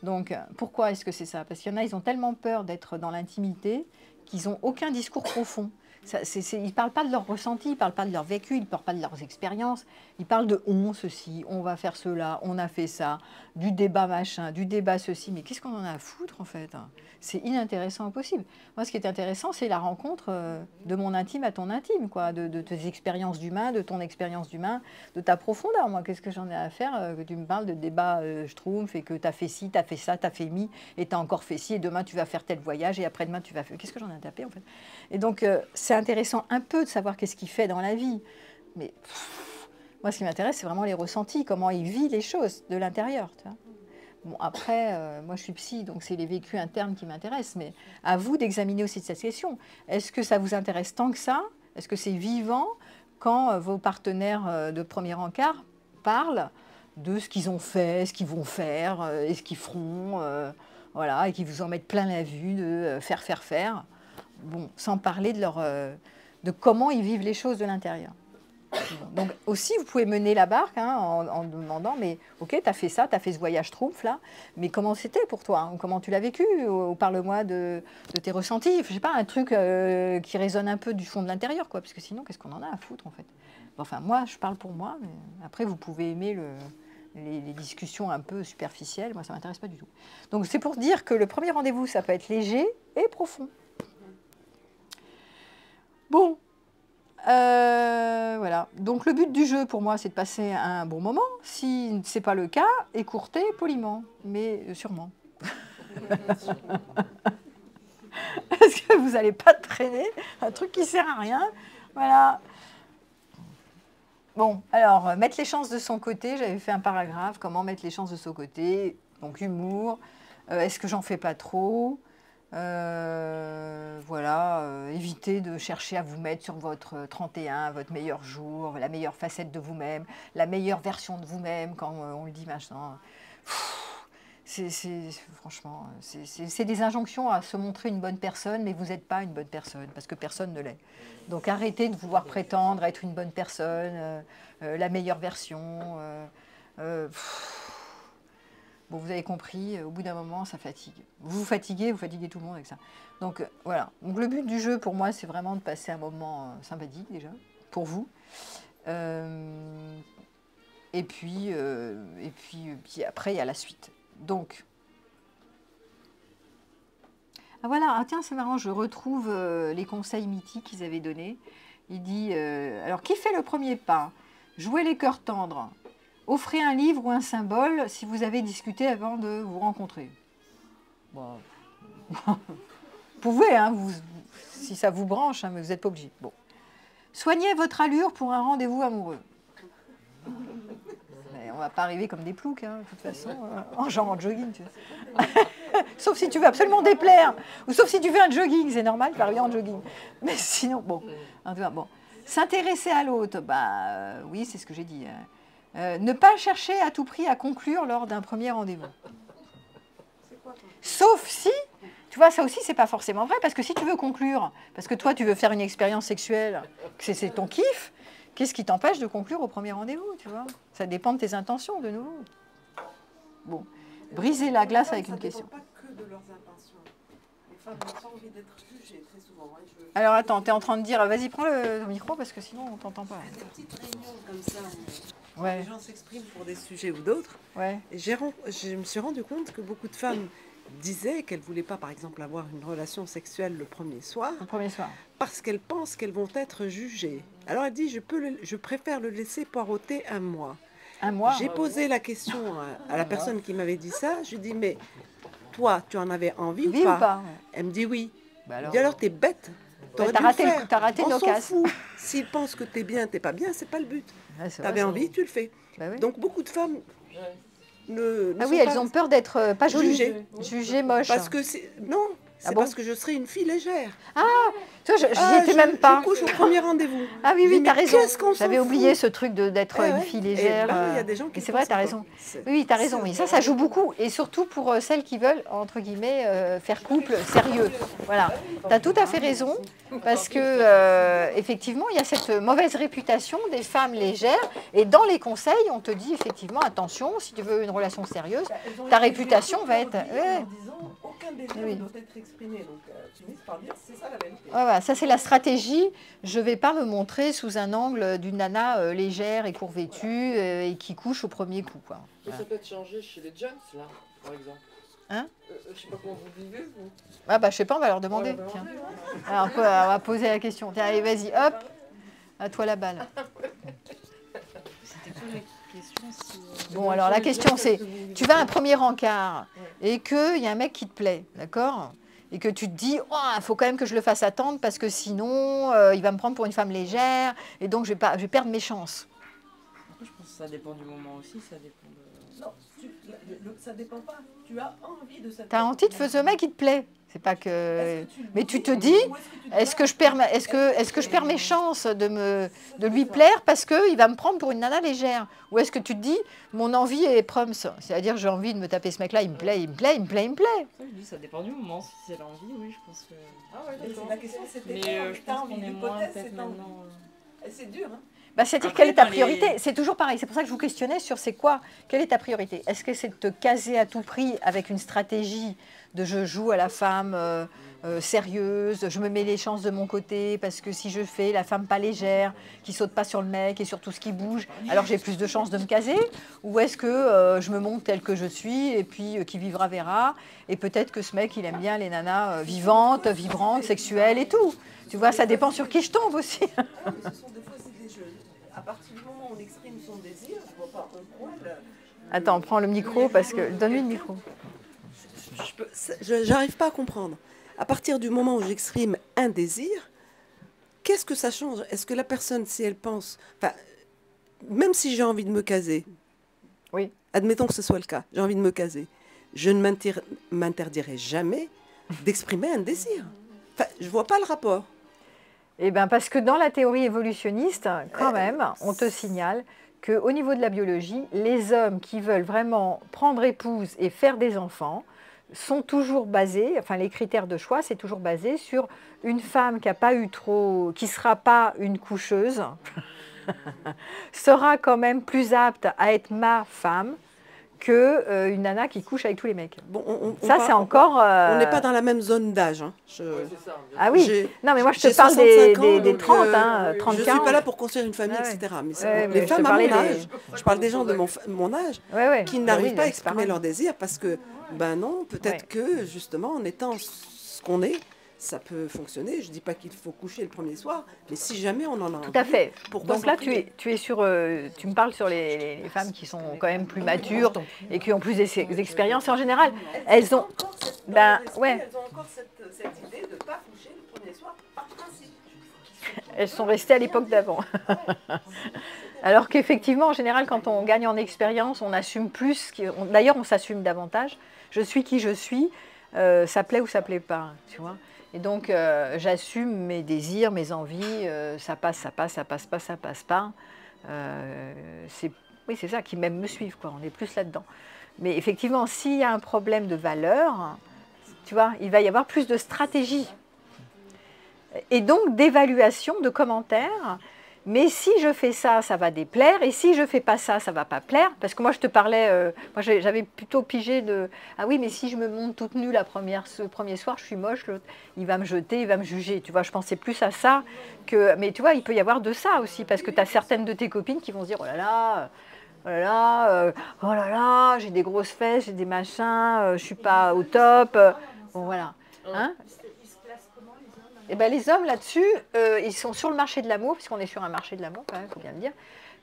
Donc, pourquoi est-ce que c'est ça? Parce qu'il y en a, ils ont tellement peur d'être dans l'intimité qu'ils n'ont aucun discours profond. Ils ne parlent pas de leur ressenti, ils ne parlent pas de leur vécu, ils ne parlent pas de leurs expériences. Ils parlent de on, ceci, on va faire cela, on a fait ça, du débat machin, du débat ceci. Mais qu'est-ce qu'on en a à foutre en fait? C'est inintéressant au possible. Moi, ce qui est intéressant, c'est la rencontre de mon intime à ton intime, quoi, de tes expériences d'humain, de ton expérience d'humain, de ta profondeur. Moi, qu'est-ce que j'en ai à faire que tu me parles de débat schtroumpf et que tu as fait ci, tu as fait ça, tu as fait mi, et tu as encore fait ci, et demain tu vas faire tel voyage, et après-demain tu vas faire... Qu'est-ce que j'en ai à taper en fait? Et donc, c'est intéressant un peu de savoir qu'est-ce qu'il fait dans la vie. Mais moi, ce qui m'intéresse, c'est vraiment les ressentis, comment il vit les choses de l'intérieur. Tu vois. Bon, après, moi, je suis psy, donc c'est les vécus internes qui m'intéressent. Mais à vous d'examiner aussi cette question. Est-ce que ça vous intéresse tant que ça? Est-ce que c'est vivant quand vos partenaires de premier encart parlent de ce qu'ils ont fait, ce qu'ils vont faire, et ce qu'ils feront, voilà, et qui vous en mettent plein la vue de faire. Bon, sans parler de comment ils vivent les choses de l'intérieur. Bon, donc aussi, vous pouvez mener la barque en demandant, mais ok, tu as fait ça, tu as fait ce voyage Schtroumpf là, mais comment c'était pour toi? Comment tu l'as vécu? Ou parle-moi de tes ressentis. Je sais pas, un truc qui résonne un peu du fond de l'intérieur, quoi, parce que sinon, qu'est-ce qu'on en a à foutre en fait? Bon, enfin, moi, je parle pour moi, mais après, vous pouvez aimer les discussions un peu superficielles. Moi, ça ne m'intéresse pas du tout. Donc, c'est pour dire que le premier rendez-vous, ça peut être léger et profond. Bon, Voilà. Donc le but du jeu pour moi, c'est de passer un bon moment. Si ce n'est pas le cas, écourter poliment, mais sûrement. Parce que vous n'allez pas traîner un truc qui ne sert à rien. Voilà. Bon, alors, mettre les chances de son côté, j'avais fait un paragraphe, comment mettre les chances de son côté. Donc humour, est-ce que j'en fais pas trop? Voilà, évitez de chercher à vous mettre sur votre 31, votre meilleur jour, la meilleure facette de vous-même, la meilleure version de vous-même, quand on le dit machin. Franchement, c'est des injonctions à se montrer une bonne personne, mais vous n'êtes pas une bonne personne, parce que personne ne l'est. Donc arrêtez de vouloir prétendre être une bonne personne, la meilleure version. Bon, vous avez compris, au bout d'un moment, ça fatigue. Vous fatiguez tout le monde avec ça. Donc voilà. Donc le but du jeu, pour moi, c'est vraiment de passer un moment sympathique déjà, pour vous. Et puis après, il y a la suite. Donc, ah voilà, ah tiens, c'est marrant, je retrouve les conseils mythiques qu'ils avaient donnés. Il dit, alors qui fait le premier pas? Jouez les cœurs tendres. Offrez un livre ou un symbole si vous avez discuté avant de vous rencontrer. Bon. Vous pouvez, hein, si ça vous branche, hein, mais vous n'êtes pas obligé. Bon. Soignez votre allure pour un rendez-vous amoureux. Mais on ne va pas arriver comme des ploucs, hein, de toute façon, en jogging. Tu vois. Sauf si tu veux absolument déplaire, ou sauf si tu veux un jogging, c'est normal, tu vas arriver en jogging. Mais sinon, bon. En tout cas, bon. S'intéresser à l'autre, bah oui, c'est ce que j'ai dit. Ne pas chercher à tout prix à conclure lors d'un premier rendez-vous. Sauf si, tu vois, ça aussi, c'est pas forcément vrai, parce que si tu veux conclure, parce que toi, tu veux faire une expérience sexuelle, que c'est ton kiff, qu'est-ce qui t'empêche de conclure au premier rendez-vous, tu vois? Ça dépend de tes intentions, de nouveau. Bon, briser la glace avec une question. Ça ne dépend pas que de leurs intentions. Les femmes ont envie d'être jugées très souvent. Hein. Alors attends, tu es en train de dire, vas-y, prends le micro, parce que sinon, on t'entend pas. Des petites réunions comme ça, où Ouais. les gens s'expriment pour des sujets ou d'autres. Ouais. Et je me suis rendu compte que beaucoup de femmes disaient qu'elles ne voulaient pas, par exemple, avoir une relation sexuelle le premier soir, Le premier soir. parce qu'elles pensent qu'elles vont être jugées. Alors elle dit, je préfère le laisser poireauter un mois. Un mois. J'ai posé la question à la personne qui m'avait dit ça. Je lui ai dit, mais toi, tu en avais envie Oui ou pas, ouais. Elle me dit oui. Bah Je dis, alors t'es bête. T'aurais t'as dû raté le le faire. coup, t'as raté On une s'en occasion. fout. S'ils pensent que t'es bien, t'es pas bien, c'est pas le but. Ouais, c'est T'avais vrai, envie, tu le fais. Bah oui. Donc beaucoup de femmes ne Ah sont oui, pas elles ont peur d'être pas jolies. jugées. Jugées moches. Parce que non, c'est bon parce que je serais une fille légère. Tu vois, j'y étais même pas. Je couche au premier rendez-vous. Ah oui, Je dis, oui, t'as mais raison. qu'est-ce qu'on s'en J'avais fout oublié ce truc d'être Eh une ouais. fille Et légère. ben, il y a des gens qui et c'est vrai, pensent t'as pas. raison. C'est- Oui, t'as raison. Oui, ça joue beaucoup. Et surtout pour celles qui veulent, entre guillemets, faire couple sérieux. Voilà. T'as tout à fait raison. Parce que, effectivement, il y a cette mauvaise réputation des femmes légères. Et dans les conseils, on te dit effectivement, attention, si tu veux une relation sérieuse, ta réputation va être... Ouais. Aucun désir Oui. ne doit être exprimé. Donc, finissent par dire c'est ça la vérité. Voilà, ça c'est la stratégie. Je ne vais pas me montrer sous un angle d'une nana légère et court-vêtue et qui couche au premier coup. Quoi. Mais ça peut être changé chez les jeunes, là, par exemple. Hein Je sais pas comment vous vivez, vous. Ah bah je sais pas, on va leur demander. On va Tiens. demander, ouais. Alors, on va poser la question. Tiens, allez, vas-y, hop, à toi la balle. Bon, alors la question c'est, tu vas à un premier encart et qu'il y a un mec qui te plaît, d'accord? Et que tu te dis, oh, il faut quand même que je le fasse attendre parce que sinon, il va me prendre pour une femme légère et donc je vais perdre mes chances. Après, je pense que ça dépend du moment aussi, ça dépend de... Non, ça dépend pas. Tu as envie de cette T'as envie de faire ce mec qui te plaît. C'est pas que. Est-ce que tu le Mais dis tu te dis, ou est-ce que tu te est-ce que je perds mes chances de lui plaire parce qu'il va me prendre pour une nana légère? Ou est-ce que tu te dis, mon envie est proms, c'est-à-dire j'ai envie de me taper ce mec-là, il me plaît, il me plaît, il me plaît, il me plaît. Ça, je dis, ça dépend du moment. Si c'est l'envie, oui, je pense que... Ah ouais, la question c'était Mais je t'as pense envie qu'on est moins d'hypothèse, peut-être c'est envie. maintenant... C'est dur, hein. Bah, c'est-à-dire, Après, quelle est ta dans les- priorité? C'est toujours pareil. C'est pour ça que je vous questionnais sur c'est quoi? Quelle est ta priorité? Est-ce que c'est de te caser à tout prix avec une stratégie de je joue à la femme sérieuse, je me mets les chances de mon côté parce que si je fais la femme pas légère, qui saute pas sur le mec et sur tout ce qui bouge, alors j'ai plus de chances de me caser? Ou est-ce que je me montre telle que je suis et puis qui vivra verra? Et peut-être que ce mec, il aime bien les nanas vivantes, vibrantes, sexuelles et tout. Tu vois, ça dépend sur qui je tombe aussi. Non, mais ce sont des fois, c'est des jeux. À partir du moment où on exprime son désir, je vois pas en quoi Attends, prends le micro parce que donne-lui le micro. j'arrive pas à comprendre. À partir du moment où j'exprime un désir, qu'est-ce que ça change? Est-ce que la personne, si elle pense, enfin, même si j'ai envie de me caser, Oui. admettons que ce soit le cas, j'ai envie de me caser, je ne m'interdirai jamais d'exprimer un désir. Enfin, je vois pas le rapport. Eh bien, parce que dans la théorie évolutionniste, quand même, on te signale qu'au niveau de la biologie, les hommes qui veulent vraiment prendre épouse et faire des enfants sont toujours basés, enfin les critères de choix, c'est toujours basé sur une femme qui a pas eu trop, qui sera pas une coucheuse, sera quand même plus apte à être ma femme que une nana qui couche avec tous les mecs. Bon, Ça, c'est encore. On n'est pas dans la même zone d'âge. Hein. Ah oui. J'ai- Non, mais moi, je te j'ai parle 65 ans, des donc, 30, hein, 30, je ne 40. suis pas là pour construire une famille, Ah ouais. etc. Mais Ouais, mais les je te femmes à parlais mon des- âge, je parle des gens de mon âge, Ouais, ouais. qui Bah n'arrivent oui, pas à c'est exprimer pareil. leur désir parce que, ben non, peut-être Ouais. que, justement, en étant ce qu'on est, ça peut fonctionner. Je ne dis pas qu'il faut coucher le premier soir, mais si jamais on en a Tout à fait. pourquoi Donc là, s'en priver tu es sur, tu me parles sur les femmes qui sont quand même plus matures et qui ont plus d'expérience. Et en général, elles ont, ben ouais, Elles ont encore cette idée de ne pas coucher le premier soir par principe. elles sont restées à l'époque d'avant. Alors qu'effectivement, en général, quand on gagne en expérience, on assume plus. D'ailleurs, on s'assume davantage. Je suis qui je suis. Ça plaît ou ça plaît pas, tu vois. Et donc, j'assume mes désirs, mes envies. Ça passe, ça passe, ça passe pas, ça passe pas. Oui, c'est ça qui même me suivent, quoi. On est plus là-dedans. Mais effectivement, s'il y a un problème de valeur, tu vois, il va y avoir plus de stratégie. Et donc d'évaluation, de commentaires. Mais si je fais ça, ça va déplaire. Et si je fais pas ça, ça va pas plaire. Parce que moi, je te parlais, moi j'avais plutôt pigé de ah oui, mais si je me montre toute nue ce premier soir, je suis moche, l'autre, il va me jeter, il va me juger. Tu vois, je pensais plus à ça que. Mais tu vois, il peut y avoir de ça aussi. Parce que tu as certaines de tes copines qui vont se dire oh là là, oh là là, j'ai des grosses fesses, j'ai des machins, je suis pas au top. Bon, voilà. Hein? Eh ben, les hommes là-dessus, ils sont sur le marché de l'amour, puisqu'on est sur un marché de l'amour quand même, il faut bien le dire.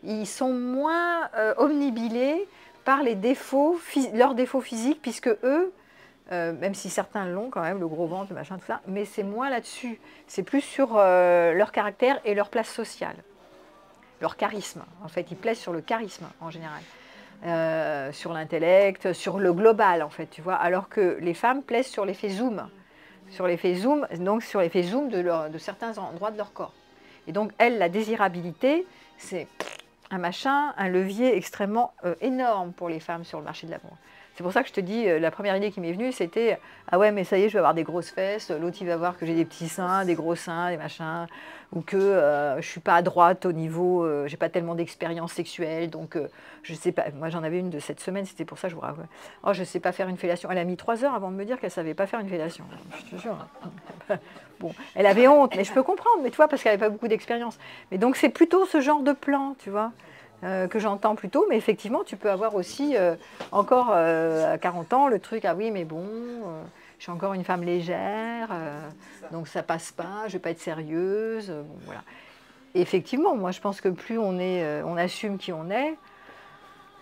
Ils sont moins omnibilés par les défauts, leurs défauts physiques, puisque eux, même si certains l'ont quand même, le gros ventre, le machin, tout ça, mais c'est moins là-dessus. C'est plus sur leur caractère et leur place sociale. Leur charisme. En fait, ils plaisent sur le charisme en général. Sur l'intellect, sur le global en fait, tu vois. Alors que les femmes plaisent sur l'effet zoom. Sur l'effet zoom, donc sur l'effet zoom de certains endroits de leur corps. Et donc, elle, la désirabilité, c'est un machin, un levier extrêmement énorme pour les femmes sur le marché de l'amour. C'est pour ça que je te dis, la première idée qui m'est venue, c'était « Ah ouais, mais ça y est, je vais avoir des grosses fesses, l'autre il va voir que j'ai des petits seins, des gros seins, des machins, ou que je ne suis pas à droite au niveau, j'ai pas tellement d'expérience sexuelle, donc je sais pas. » Moi j'en avais une de cette semaine, c'était pour ça que je vous raconte. « Oh, je ne sais pas faire une fellation. » Elle a mis 3 heures avant de me dire qu'elle ne savait pas faire une fellation. Je te jure. Bon, elle avait honte, mais je peux comprendre, mais tu vois, parce qu'elle n'avait pas beaucoup d'expérience. Mais donc c'est plutôt ce genre de plan, tu vois. Que j'entends plutôt, mais effectivement, tu peux avoir aussi, encore à 40 ans, le truc, ah oui, mais bon, je suis encore une femme légère, donc ça passe pas, je ne vais pas être sérieuse, bon, voilà. Et effectivement, moi, je pense que plus on assume qui on est,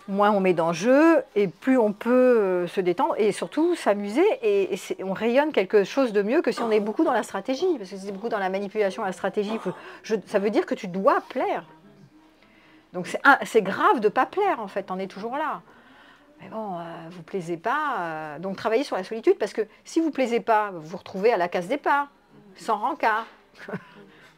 moins on met d'enjeux, et plus on peut se détendre, et surtout s'amuser, et on rayonne quelque chose de mieux que si on est beaucoup dans la stratégie, parce que si c'est beaucoup dans la manipulation, la stratégie, ça veut dire que tu dois plaire. Donc c'est grave de ne pas plaire, en fait, on est toujours là. Mais bon, vous ne plaisez pas, donc travaillez sur la solitude, parce que si vous ne plaisez pas, vous vous retrouvez à la case départ, sans rencard.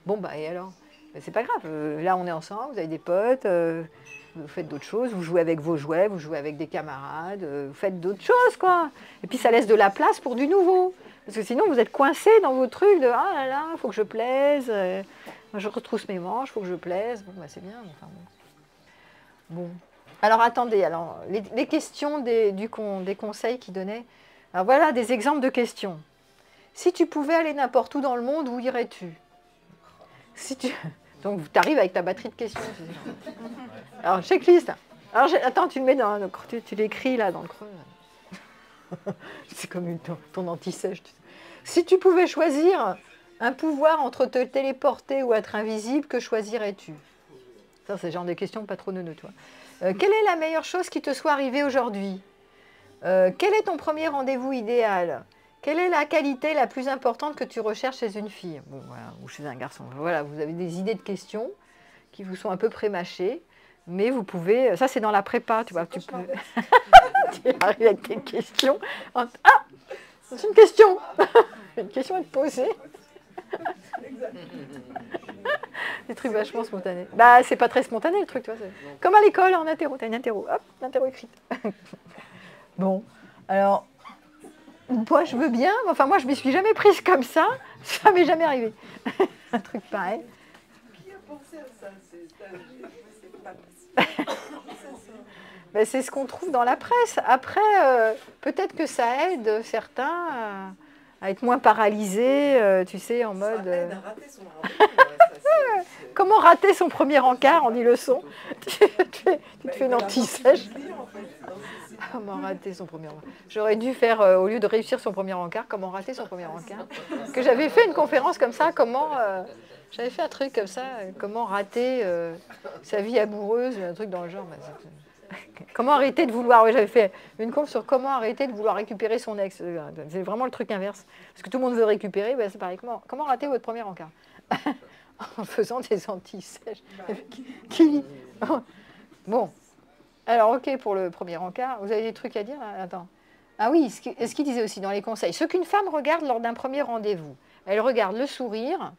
Bon, bah et alors? C'est pas grave, là on est ensemble, vous avez des potes, vous faites d'autres choses, vous jouez avec vos jouets, vous jouez avec des camarades, vous faites d'autres choses, quoi. Et puis ça laisse de la place pour du nouveau. Parce que sinon, vous êtes coincé dans vos trucs de « Ah là là, il faut que je plaise, je retrousse mes manches, il faut que je plaise. » Bon, bah, c'est bien. Enfin, bon. Alors, attendez. Alors, les questions des conseils qu'il donnait. Alors, voilà des exemples de questions. Si tu pouvais aller n'importe où dans le monde, où irais-tu? Donc, tu arrives avec ta batterie de questions. Alors, checklist. Alors, attends, tu le mets dans le creux, tu l'écris là dans le creux. C'est comme ton anti-sèche. Si tu pouvais choisir un pouvoir entre te téléporter ou être invisible, que choisirais-tu? Ça, c'est le genre de questions pas trop neuneux, toi. Quelle est la meilleure chose qui te soit arrivée aujourd'hui? Quel est ton premier rendez-vous idéal? Quelle est la qualité la plus importante que tu recherches chez une fille? Bon, voilà, ou chez un garçon. Voilà, vous avez des idées de questions qui vous sont un peu prémâchées, mais vous pouvez... Ça, c'est dans la prépa, tu vois. Tu peux... tu arrives avec tes questions. Ah, c'est une question. Une question à te poser. Des trucs vachement spontanés. Bah, c'est pas très spontané le truc, tu vois. Comme à l'école en interro. T'as une interro. Hop, l'interro écrite. Bon, alors, moi je veux bien. Enfin, moi je m'y suis jamais prise comme ça. Ça m'est jamais arrivé. Un truc pareil. Qui a pensé à ça? C'est pas possible. Ben, c'est ce qu'on trouve dans la presse. Après, peut-être que ça aide certains à être moins paralysés, tu sais, en mode... Ça aide à rater son rendez-vous. Comment rater son premier encart, on dit le son. Tu te fais une anti-sèche. Comment rater son premier encart. J'aurais dû faire, au lieu de réussir son premier encart, comment rater son premier encart. Que j'avais fait une conférence comme ça, j'avais fait un truc comme ça, comment rater sa vie amoureuse, un truc dans le genre. Comment arrêter de vouloir... Oui, j'avais fait une conf sur comment arrêter de vouloir récupérer son ex. C'est vraiment le truc inverse. Parce que tout le monde veut récupérer, ben c'est pareil. Comment rater votre premier encart? En faisant des anti-sèches. Bon. Alors, OK pour le premier encart. Vous avez des trucs à dire là? Attends. Ah oui, ce qu'il disait aussi dans les conseils. Ce qu'une femme regarde lors d'un premier rendez-vous. Elle regarde le sourire.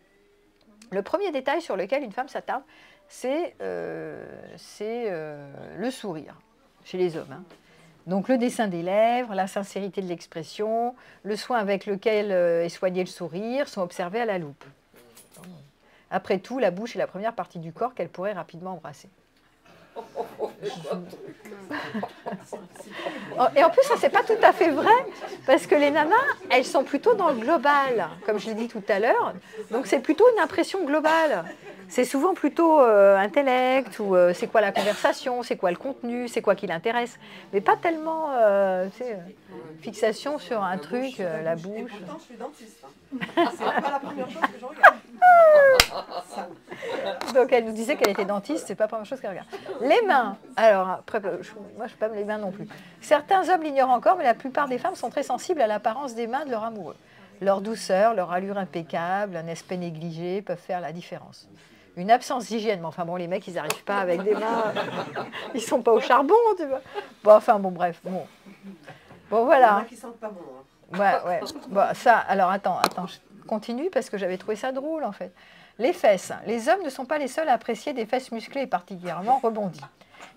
Le premier détail sur lequel une femme s'attarde, c'est le sourire, chez les hommes. Hein. Donc le dessin des lèvres, la sincérité de l'expression, le soin avec lequel est soigné le sourire sont observés à la loupe. Après tout, la bouche est la première partie du corps qu'elle pourrait rapidement embrasser. Et en plus, ça, c'est pas tout à fait vrai, parce que les nanas, elles sont plutôt dans le global, comme je l'ai dit tout à l'heure. Donc, c'est plutôt une impression globale. C'est souvent plutôt intellect, ou c'est quoi la conversation, c'est quoi le contenu, c'est quoi qui l'intéresse. Mais pas tellement fixation sur un truc, la bouche. Et pourtant, je suis dentiste. C'est pas la première chose que je regarde. Donc elle nous disait qu'elle était dentiste, c'est pas la première chose qu'elle regarde. Les mains, alors après, moi je ne pas les mains non plus. Certains hommes l'ignorent encore, mais la plupart des femmes sont très sensibles à l'apparence des mains de leur amoureux. Leur douceur, leur allure impeccable, un aspect négligé peuvent faire la différence. Une absence d'hygiène, mais enfin bon, les mecs ils n'arrivent pas avec des mains, ils sont pas au charbon, tu vois. Bon, enfin bon, bref, bon. Bon voilà. Il y en a qui sentent pas bon. Hein. Ouais. Bon, ça, alors attends, je continue parce que j'avais trouvé ça drôle en fait. Les fesses. Les hommes ne sont pas les seuls à apprécier des fesses musclées et particulièrement rebondies.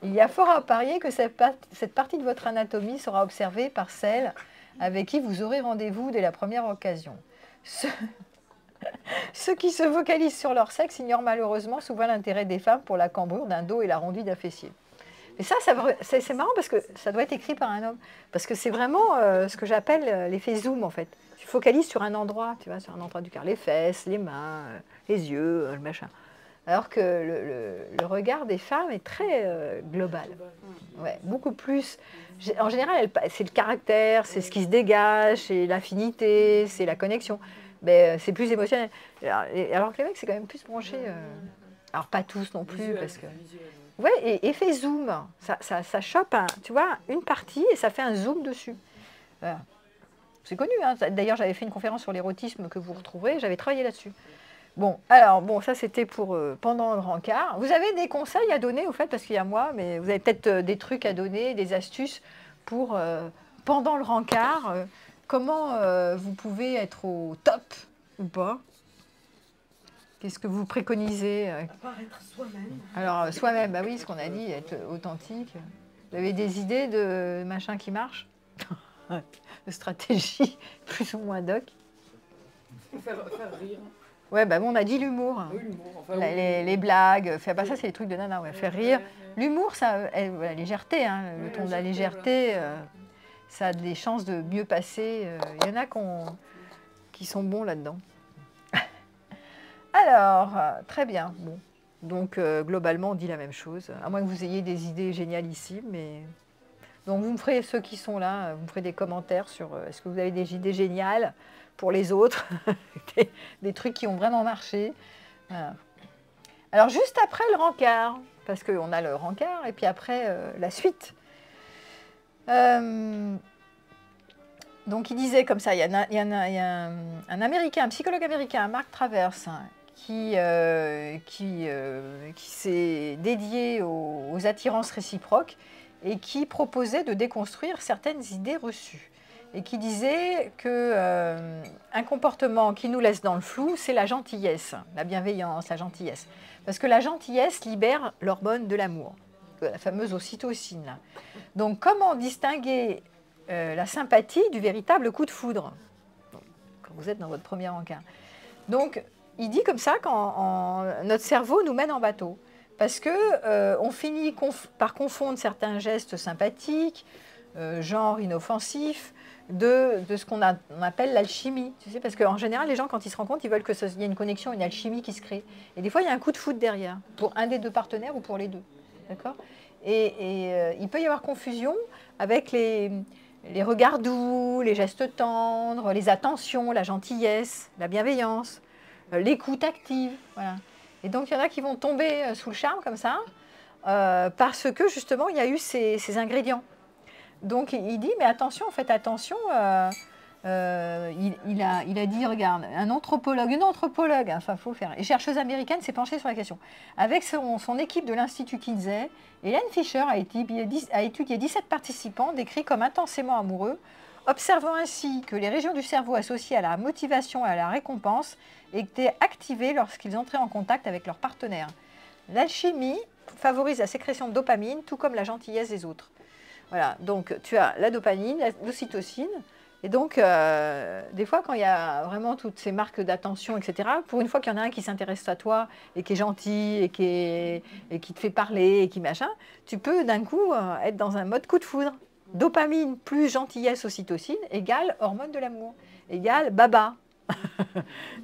Il y a fort à parier que cette partie de votre anatomie sera observée par celles avec qui vous aurez rendez-vous dès la première occasion. Ceux qui se focalisent sur leur sexe ignorent malheureusement souvent l'intérêt des femmes pour la cambrure d'un dos et l'arrondi d'un fessier. Mais ça c'est marrant parce que ça doit être écrit par un homme. Parce que c'est vraiment ce que j'appelle l'effet zoom en fait. Tu focalises sur un endroit, tu vois, sur un endroit du corps. Les fesses, les mains, les yeux, le machin. Alors que le regard des femmes est très global. Ouais, beaucoup plus. En général, c'est le caractère, c'est ce qui se dégage, c'est l'affinité, c'est la connexion. Mais c'est plus émotionnel. Alors que les mecs, c'est quand même plus branché. Alors pas tous non plus, visuel, parce que... Ouais, et effet zoom, ça chope, tu vois, une partie et ça fait un zoom dessus. Voilà. C'est connu, hein. D'ailleurs j'avais fait une conférence sur l'érotisme que vous retrouverez, j'avais travaillé là-dessus. Bon, alors, ça c'était pour pendant le rencard. Vous avez des conseils à donner, au fait, parce qu'il y a moi, mais vous avez peut-être des trucs à donner, des astuces pour pendant le rencard, comment vous pouvez être au top ou pas? Qu'est-ce que vous préconisez? Apparaître soi-même. Alors, soi-même, bah oui, ce qu'on a dit, être authentique. Vous avez des idées de machin qui marche? De stratégie plus ou moins doc? Faire rire. Ouais, bah bon, on a dit l'humour. Oui, l'humour. Enfin, Les blagues, bah ça c'est les trucs de nana, ouais, faire rire. L'humour, ça, la légèreté, hein, le ton de la légèreté, ça a des chances de mieux passer. Il y en a qui sont bons là-dedans. Alors, très bien. Bon. Donc, globalement, on dit la même chose, à moins que vous ayez des idées génialissimes. Mais... Donc, vous me ferez, ceux qui sont là, vous me ferez des commentaires sur est-ce que vous avez des idées géniales pour les autres, des trucs qui ont vraiment marché. Voilà. Alors, juste après le rencard, parce qu'on a le rencard, et puis après, la suite. Donc, il disait comme ça, il y a un Américain, un psychologue américain, Mark Travers, qui s'est dédié aux attirances réciproques et qui proposait de déconstruire certaines idées reçues. Et qui disait qu'un comportement qui nous laisse dans le flou, c'est la gentillesse, la bienveillance, la gentillesse. Parce que la gentillesse libère l'hormone de l'amour, la fameuse ocytocine. Là. Donc, comment distinguer la sympathie du véritable coup de foudre quand vous êtes dans votre premier encart? Donc, il dit comme ça quand notre cerveau nous mène en bateau. Parce qu'on finit par confondre certains gestes sympathiques, genre inoffensifs, de ce qu'on appelle l'alchimie. Tu sais, parce qu'en général, les gens, quand ils se rencontrent, ils veulent qu'il y ait une connexion, une alchimie qui se crée. Et des fois, il y a un coup de foudre derrière, pour un des deux partenaires ou pour les deux. D'accord ? Et il peut y avoir confusion avec les regards doux, les gestes tendres, les attentions, la gentillesse, la bienveillance, l'écoute active. Voilà. Et donc, il y en a qui vont tomber sous le charme comme ça, parce que justement, il y a eu ces ingrédients. Donc, il dit, mais attention, faites attention. Il a dit, regarde, une anthropologue, enfin, faut faire, et chercheuse américaine s'est penchée sur la question. Avec son équipe de l'Institut Kinsey, Hélène Fisher a étudié 17 participants décrits comme intensément amoureux, observant ainsi que les régions du cerveau associées à la motivation et à la récompense étaient activées lorsqu'ils entraient en contact avec leur partenaire. L'alchimie favorise la sécrétion de dopamine, tout comme la gentillesse des autres. Voilà, donc tu as la dopamine, l'ocytocine, et donc des fois quand il y a vraiment toutes ces marques d'attention, etc., pour une fois qu'il y en a un qui s'intéresse à toi et qui est gentil et qui te fait parler et qui machin, tu peux d'un coup être dans un mode coup de foudre. Dopamine plus gentillesse ocytocine égale hormone de l'amour, égale baba,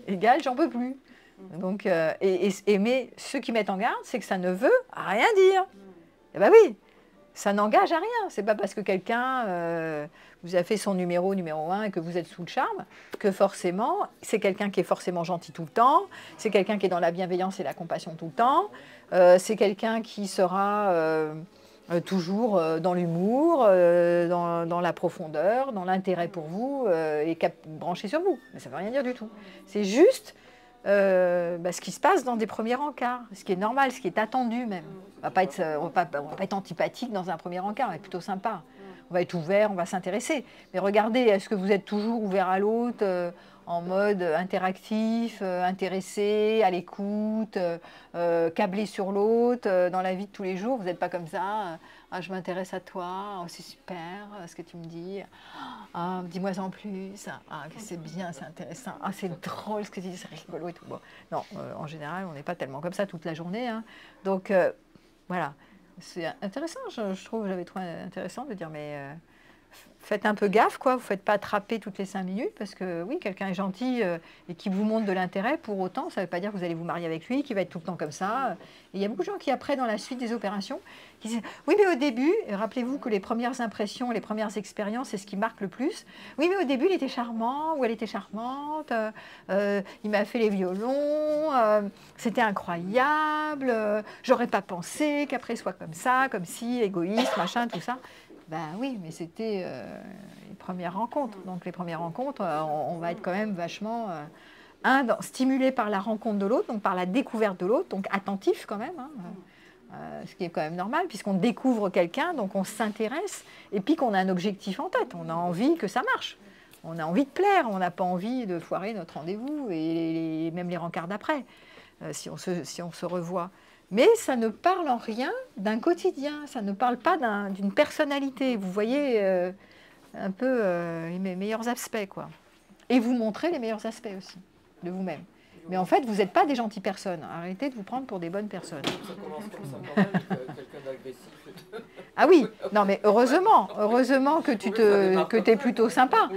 égale j'en peux plus. Donc, mais ceux qui mettent en garde, c'est que ça ne veut rien dire. Eh bien oui, ça n'engage à rien. C'est pas parce que quelqu'un vous a fait son numéro 1 et que vous êtes sous le charme que forcément, c'est quelqu'un qui est forcément gentil tout le temps, c'est quelqu'un qui est dans la bienveillance et la compassion tout le temps, c'est quelqu'un qui sera... toujours dans l'humour, dans la profondeur, dans l'intérêt pour vous et branché sur vous. Mais ça ne veut rien dire du tout. C'est juste ce qui se passe dans des premiers encarts, ce qui est normal, ce qui est attendu même. On ne va pas être antipathique dans un premier encart, on va être plutôt sympa. On va être ouvert, on va s'intéresser. Mais regardez, est-ce que vous êtes toujours ouvert à l'autre en mode interactif, intéressé, à l'écoute, câblé sur l'autre, dans la vie de tous les jours? Vous n'êtes pas comme ça. Ah, je m'intéresse à toi, oh, c'est super ce que tu me dis. Ah, dis-moi en plus. Ah, c'est bien, c'est intéressant. Ah, c'est drôle ce que tu dis, c'est rigolo et tout. Bon, non, en général, on n'est pas tellement comme ça toute la journée. Hein. Donc, voilà. C'est intéressant, je trouve, j'avais trouvé intéressant de dire, mais faites un peu gaffe, quoi. Vous ne faites pas attraper toutes les 5 minutes, parce que oui, quelqu'un est gentil et qui vous montre de l'intérêt, pour autant, ça ne veut pas dire que vous allez vous marier avec lui, qu'il va être tout le temps comme ça. Et il y a beaucoup de gens qui, après, dans la suite des opérations, qui disent, oui, mais au début, rappelez-vous que les premières impressions, les premières expériences, c'est ce qui marque le plus. Oui, mais au début, il était charmant, ou elle était charmante, il m'a fait les violons, c'était incroyable, j'aurais pas pensé qu'après soit comme ça, comme si, égoïste, machin, tout ça. Ben oui, mais c'était les premières rencontres. Donc les premières rencontres, on va être quand même vachement stimulé par la rencontre de l'autre, donc par la découverte de l'autre, donc attentif quand même, hein, ce qui est quand même normal, puisqu'on découvre quelqu'un, donc on s'intéresse, et puis qu'on a un objectif en tête, on a envie que ça marche. On a envie de plaire, on n'a pas envie de foirer notre rendez-vous, et même les rencarts d'après, si on se revoit. Mais ça ne parle en rien d'un quotidien, ça ne parle pas d'une personnalité. Vous voyez un peu les meilleurs aspects, quoi. Et vous montrez les meilleurs aspects aussi. de vous-même. Mais en fait, vous n'êtes pas des gentilles personnes. Arrêtez de vous prendre pour des bonnes personnes. Ça commence comme ça quand même, quelqu'un d'agressif. Ah oui, non mais heureusement que tu es plutôt sympa.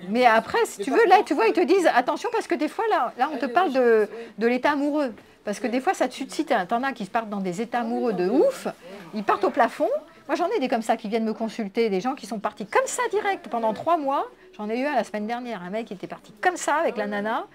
Mais après, si tu veux, là, tu vois, ils te disent attention parce que des fois, là on te parle de l'état amoureux. Parce que des fois, ça te suscite. T'en as qui se partent dans des états amoureux de ouf. Ils partent au plafond. Moi, j'en ai des comme ça qui viennent me consulter, des gens qui sont partis comme ça direct pendant 3 mois. J'en ai eu un la semaine dernière, un mec qui était parti comme ça avec la nana.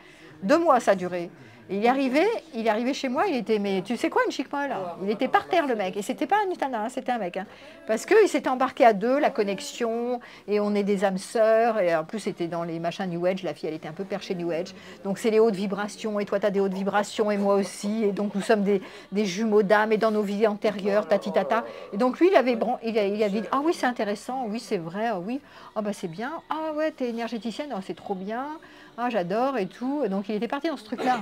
2 mois, ça a duré. Et il est arrivé chez moi, il était, mais tu sais quoi, une chic molle. Il était par terre, le mec. Et c'était pas une nana, c'était un mec. Hein. Parce qu'il s'était embarqué à 2, la connexion, et on est des âmes sœurs. Et en plus, c'était dans les machins New Age. La fille, elle était un peu perchée New Age. Donc, c'est les hautes vibrations. Et toi, tu as des hautes vibrations, et moi aussi. Et donc, nous sommes des jumeaux d'âme, et dans nos vies antérieures, tati-tata. Et donc, lui, il avait dit ah oui, c'est intéressant, oui, c'est vrai, ah oui, ah bah c'est bien, ah ouais, t'es énergéticienne, oh, c'est trop bien, ah j'adore, et tout. Donc, il était parti dans ce truc-là.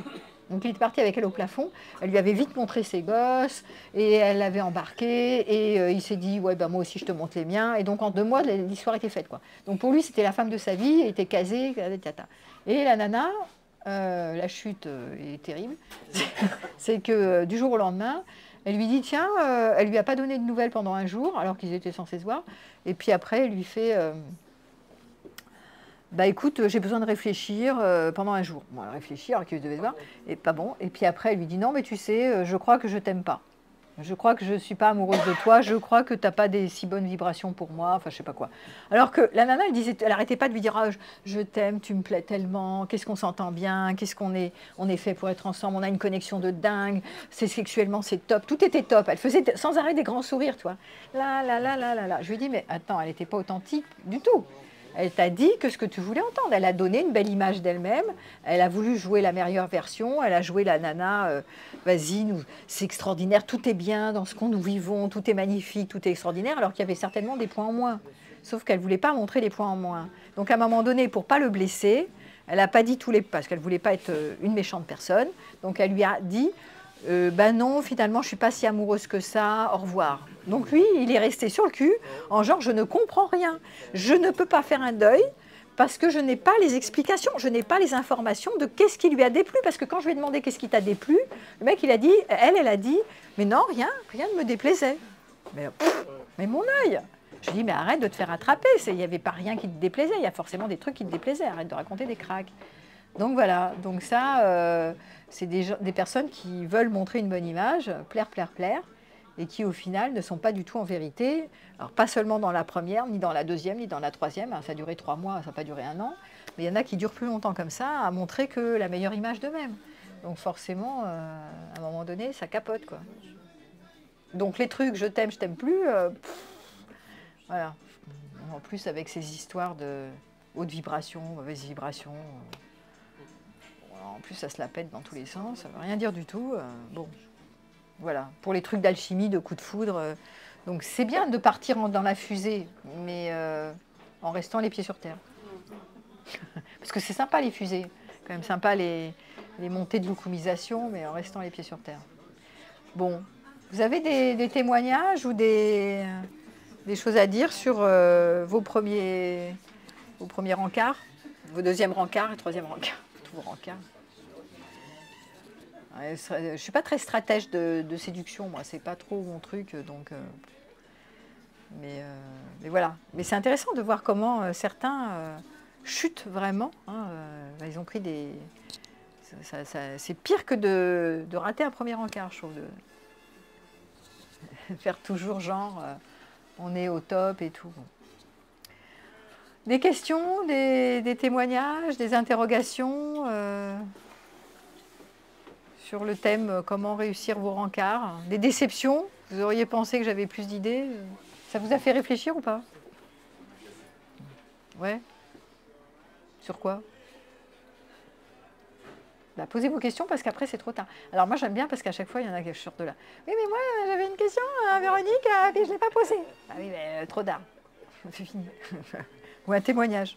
Donc il était parti avec elle au plafond, elle lui avait vite montré ses gosses, et elle l'avait embarqué, et il s'est dit, ouais, bah, moi aussi je te montre les miens, et donc en 2 mois, l'histoire était faite, quoi. Donc pour lui, c'était la femme de sa vie, elle était casée, tata. Et la nana, la chute est terrible, c'est que du jour au lendemain, elle lui dit, tiens, elle lui a pas donné de nouvelles pendant 1 jour, alors qu'ils étaient censés se voir, et puis après, elle lui fait... bah écoute, j'ai besoin de réfléchir pendant 1 jour. Bon, elle réfléchit, alors qu'il devait se voir, et pas bon. Et puis après, elle lui dit, non, mais tu sais, je crois que je t'aime pas. Je crois que je ne suis pas amoureuse de toi, je crois que tu n'as pas des si bonnes vibrations pour moi, enfin je sais pas quoi. Alors que la nana, elle n'arrêtait pas de lui dire, ah, je t'aime, tu me plais tellement, qu'est-ce qu'on s'entend bien, qu'est-ce qu'on est, on est fait pour être ensemble, on a une connexion de dingue, c'est sexuellement c'est top, tout était top. Elle faisait sans arrêt des grands sourires, toi. Là. Je lui dis, mais attends, elle n'était pas authentique du tout. Elle t'a dit que ce que tu voulais entendre. Elle a donné une belle image d'elle-même. Elle a voulu jouer la meilleure version. Elle a joué la nana. Vas-y, c'est extraordinaire. Tout est bien dans ce qu'on nous vivons. Tout est magnifique. Tout est extraordinaire. Alors qu'il y avait certainement des points en moins. Sauf qu'elle ne voulait pas montrer les points en moins. Donc à un moment donné, pour ne pas le blesser, elle n'a pas dit tous les... Parce qu'elle ne voulait pas être une méchante personne. Donc elle lui a dit... ben non, finalement, je ne suis pas si amoureuse que ça, au revoir. Donc lui, il est resté sur le cul, en genre, je ne comprends rien. Je ne peux pas faire un deuil, parce que je n'ai pas les explications, je n'ai pas les informations de qu'est-ce qui lui a déplu. Parce que quand je lui ai demandé qu'est-ce qui t'a déplu, le mec, il a dit, elle a dit, mais non, rien ne me déplaisait. Mais mon œil. Je dis, mais arrête de te faire attraper, il n'y avait pas rien qui te déplaisait, il y a forcément des trucs qui te déplaisaient, arrête de raconter des cracks. Donc voilà, donc ça, c'est des personnes qui veulent montrer une bonne image, plaire, et qui au final ne sont pas du tout en vérité. Alors pas seulement dans la première, ni dans la deuxième, ni dans la troisième, ça a duré 3 mois, ça n'a pas duré 1 an, mais il y en a qui durent plus longtemps comme ça, à montrer que la meilleure image d'eux-mêmes. Donc forcément, à un moment donné, ça capote, quoi. Donc les trucs, je t'aime plus, voilà. En plus avec ces histoires de haute vibration, mauvaise vibration... En plus, ça se la pète dans tous les sens, ça ne veut rien dire du tout. Bon, voilà. Pour les trucs d'alchimie, de coups de foudre. Donc, c'est bien de partir dans la fusée, mais en restant les pieds sur terre. Parce que c'est sympa, les fusées. Quand même sympa, les montées de loukumisation, mais en restant les pieds sur terre. Bon, vous avez des témoignages ou des choses à dire sur vos premiers rencarts, vos deuxièmes rencarts et troisième rencarts, tous vos rencarts? Ouais, je ne suis pas très stratège de séduction, moi, c'est pas trop mon truc, donc... mais voilà. Mais c'est intéressant de voir comment certains chutent vraiment. Hein, ils ont pris des... c'est pire que de rater un premier encart, je trouve. De faire toujours genre, on est au top et tout. Bon. Des questions, des témoignages, des interrogations sur le thème comment réussir vos rencarts, des déceptions, vous auriez pensé que j'avais plus d'idées, ça vous a fait réfléchir ou pas? Ouais. Sur quoi? Bah, posez vos questions parce qu'après c'est trop tard. Alors moi j'aime bien parce qu'à chaque fois il y en a qui sortent de là. Oui mais moi j'avais une question à Véronique et je ne l'ai pas posée. Ah oui mais trop tard, c'est fini. Ou un témoignage.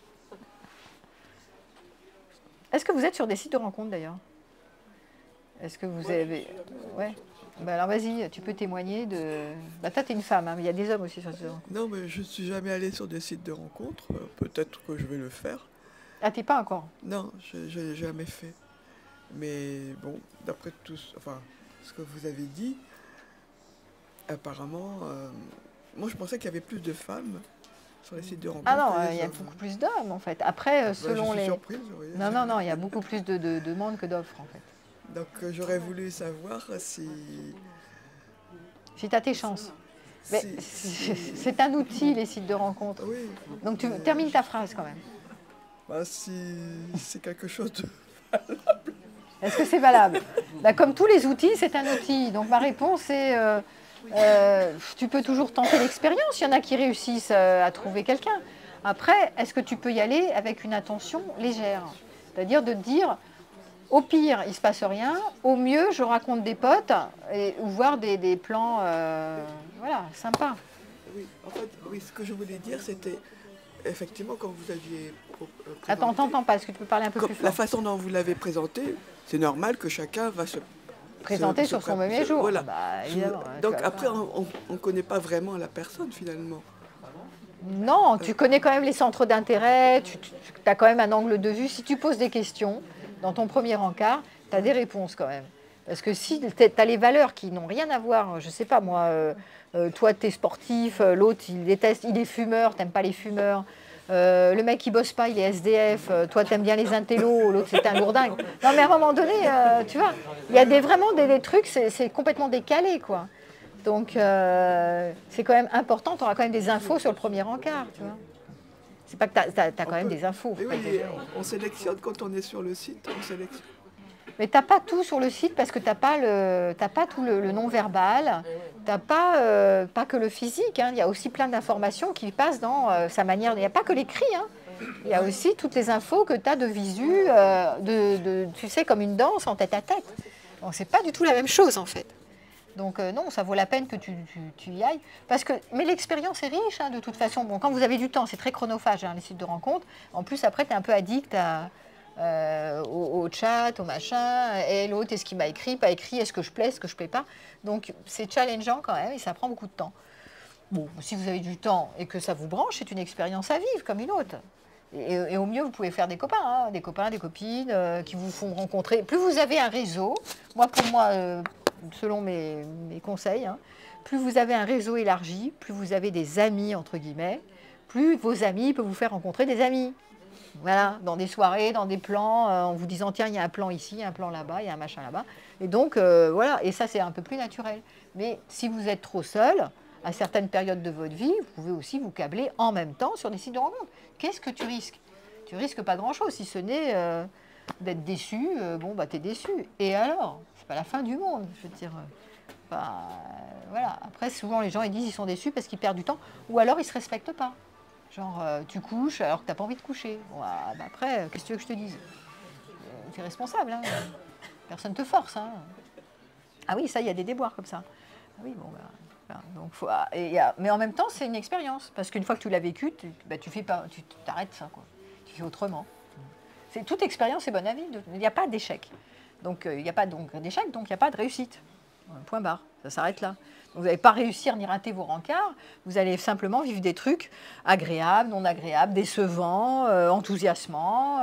Est-ce que vous êtes sur des sites de rencontres d'ailleurs? Est-ce que vous avez... Ouais. Bah alors vas-y, tu peux témoigner de... Bah toi t'es une femme, hein, mais il y a des hommes aussi sur ces sites de rencontres. Non, mais je ne suis jamais allée sur des sites de rencontres. Peut-être que je vais le faire. Ah t'es pas encore? Non, je n'ai jamais fait. Mais bon, d'après tout ce que vous avez dit, apparemment, moi je pensais qu'il y avait plus de femmes sur les sites de rencontres. Ah non, que des il y a hommes. beaucoup plus d'hommes en fait. Après, Je selon suis les... surprise, vous voyez. Non, il y a beaucoup plus de demandes que d'offres en fait. Donc j'aurais voulu savoir si... Si tu as tes chances. Mais c'est un outil, les sites de rencontres. Oui. Donc tu termines ta phrase quand même. Bah, si c'est quelque chose de... Est-ce que c'est valable? Bah, comme tous les outils, c'est un outil. Donc ma réponse est, tu peux toujours tenter l'expérience. Il y en a qui réussissent à trouver quelqu'un. Après, est-ce que tu peux y aller avec une intention légère? C'est-à-dire de te dire, au pire, il ne se passe rien. Au mieux, je raconte des potes ou voir des plans voilà, sympas. Oui, en fait, oui, ce que je voulais dire, c'était effectivement, comme vous aviez présenté... Attends, t'entends pas, est-ce que tu peux parler un peu plus La fort? façon dont vous l'avez présenté, c'est normal que chacun va se... Présenter sur son premier jour. Voilà. Bah, évidemment, Donc tu vas après, pas- on ne connaît pas vraiment la personne, finalement. Non, tu connais quand même les centres d'intérêt, tu as quand même un angle de vue. Si tu poses des questions dans ton premier encart, tu as des réponses quand même. Parce que si tu as les valeurs qui n'ont rien à voir, je sais pas moi, toi tu es sportif, l'autre il déteste, il est fumeur, t'aimes pas les fumeurs, le mec il bosse pas, il est SDF, toi t'aimes bien les intellos, l'autre c'est un lourdingue. Non mais à un moment donné, tu vois, il y a vraiment des trucs, c'est complètement décalé quoi. Donc c'est quand même important, tu auras quand même des infos sur le premier encart, tu vois. C'est pas que tu as quand même des infos. Mais faut pas oui, exagérer. on sélectionne quand on est sur le site, on sélectionne. Mais tu n'as pas tout sur le site parce que tu n'as pas tout le non-verbal, tu n'as pas que le physique, hein. Il y a aussi plein d'informations qui passent dans sa manière. Il n'y a pas que l'écrit, hein. Il y a aussi toutes les infos que tu as de visu, tu sais, comme une danse en tête à tête. Bon, c'est pas du tout la même chose en fait. Donc non, ça vaut la peine que tu y ailles. Mais l'expérience est riche, hein, de toute façon. Bon, quand vous avez du temps, c'est très chronophage, hein, les sites de rencontres. En plus, après, tu es un peu addict au chat, au machin. Et l'autre, est-ce qu'il m'a écrit, pas écrit, est-ce que je plais, est-ce que je plais pas. Donc c'est challengeant quand même et ça prend beaucoup de temps. Bon, si vous avez du temps et que ça vous branche, c'est une expérience à vivre comme une autre. Et au mieux, vous pouvez faire des copains, hein, des copines qui vous font rencontrer. Plus vous avez un réseau, pour moi, selon mes conseils, hein, plus vous avez un réseau élargi, plus vous avez des amis, entre guillemets, plus vos amis peuvent vous faire rencontrer des amis. Voilà, dans des soirées, dans des plans, en vous disant, tiens, il y a un plan ici, un plan là-bas, il y a un machin là-bas. Et donc, voilà, et ça, c'est un peu plus naturel. Mais si vous êtes trop seul, à certaines périodes de votre vie, vous pouvez aussi vous câbler en même temps sur des sites de rencontres. Qu'est-ce que tu risques? Tu risques pas grand-chose, si ce n'est d'être déçu. T'es déçu. Et alors? C'est pas la fin du monde, je veux dire. Voilà. Après, souvent, les gens ils disent qu'ils sont déçus parce qu'ils perdent du temps, ou alors ils se respectent pas. Genre, tu couches alors que tu n'as pas envie de coucher. Bon, après, qu'est-ce que tu veux que je te dise? Tu es responsable, hein. Personne ne te force. Hein. Ah oui, ça, il y a des déboires comme ça. Ah oui, bon, voilà. Donc, mais en même temps, c'est une expérience. Parce qu'une fois que tu l'as vécu, tu t'arrêtes ça, quoi. Tu fais autrement. Toute expérience est bonne à vivre. Il n'y a pas d'échec. Donc, il n'y a pas d'échec, donc il n'y a pas de réussite. Point barre. Ça s'arrête là. Vous n'allez pas réussir ni rater vos rencarts, vous allez simplement vivre des trucs agréables, non agréables, décevants, enthousiasmants,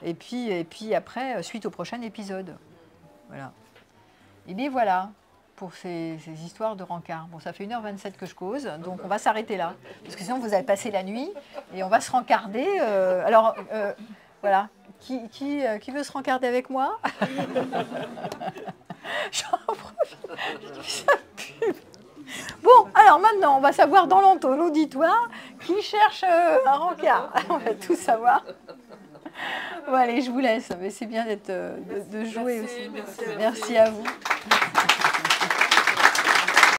et puis après, suite au prochain épisode. Voilà. Et bien voilà, pour ces histoires de rencarts. Bon, ça fait 1h27 que je cause, donc on va s'arrêter là, parce que sinon vous allez passer la nuit, et on va se rencarder. Voilà. Qui veut se rencarder avec moi? J'en profite. Bon, alors maintenant, on va savoir dans l'auditoire qui cherche un rencard. On va tout savoir. Bon, allez, je vous laisse. Mais c'est bien de jouer aussi. Merci à vous.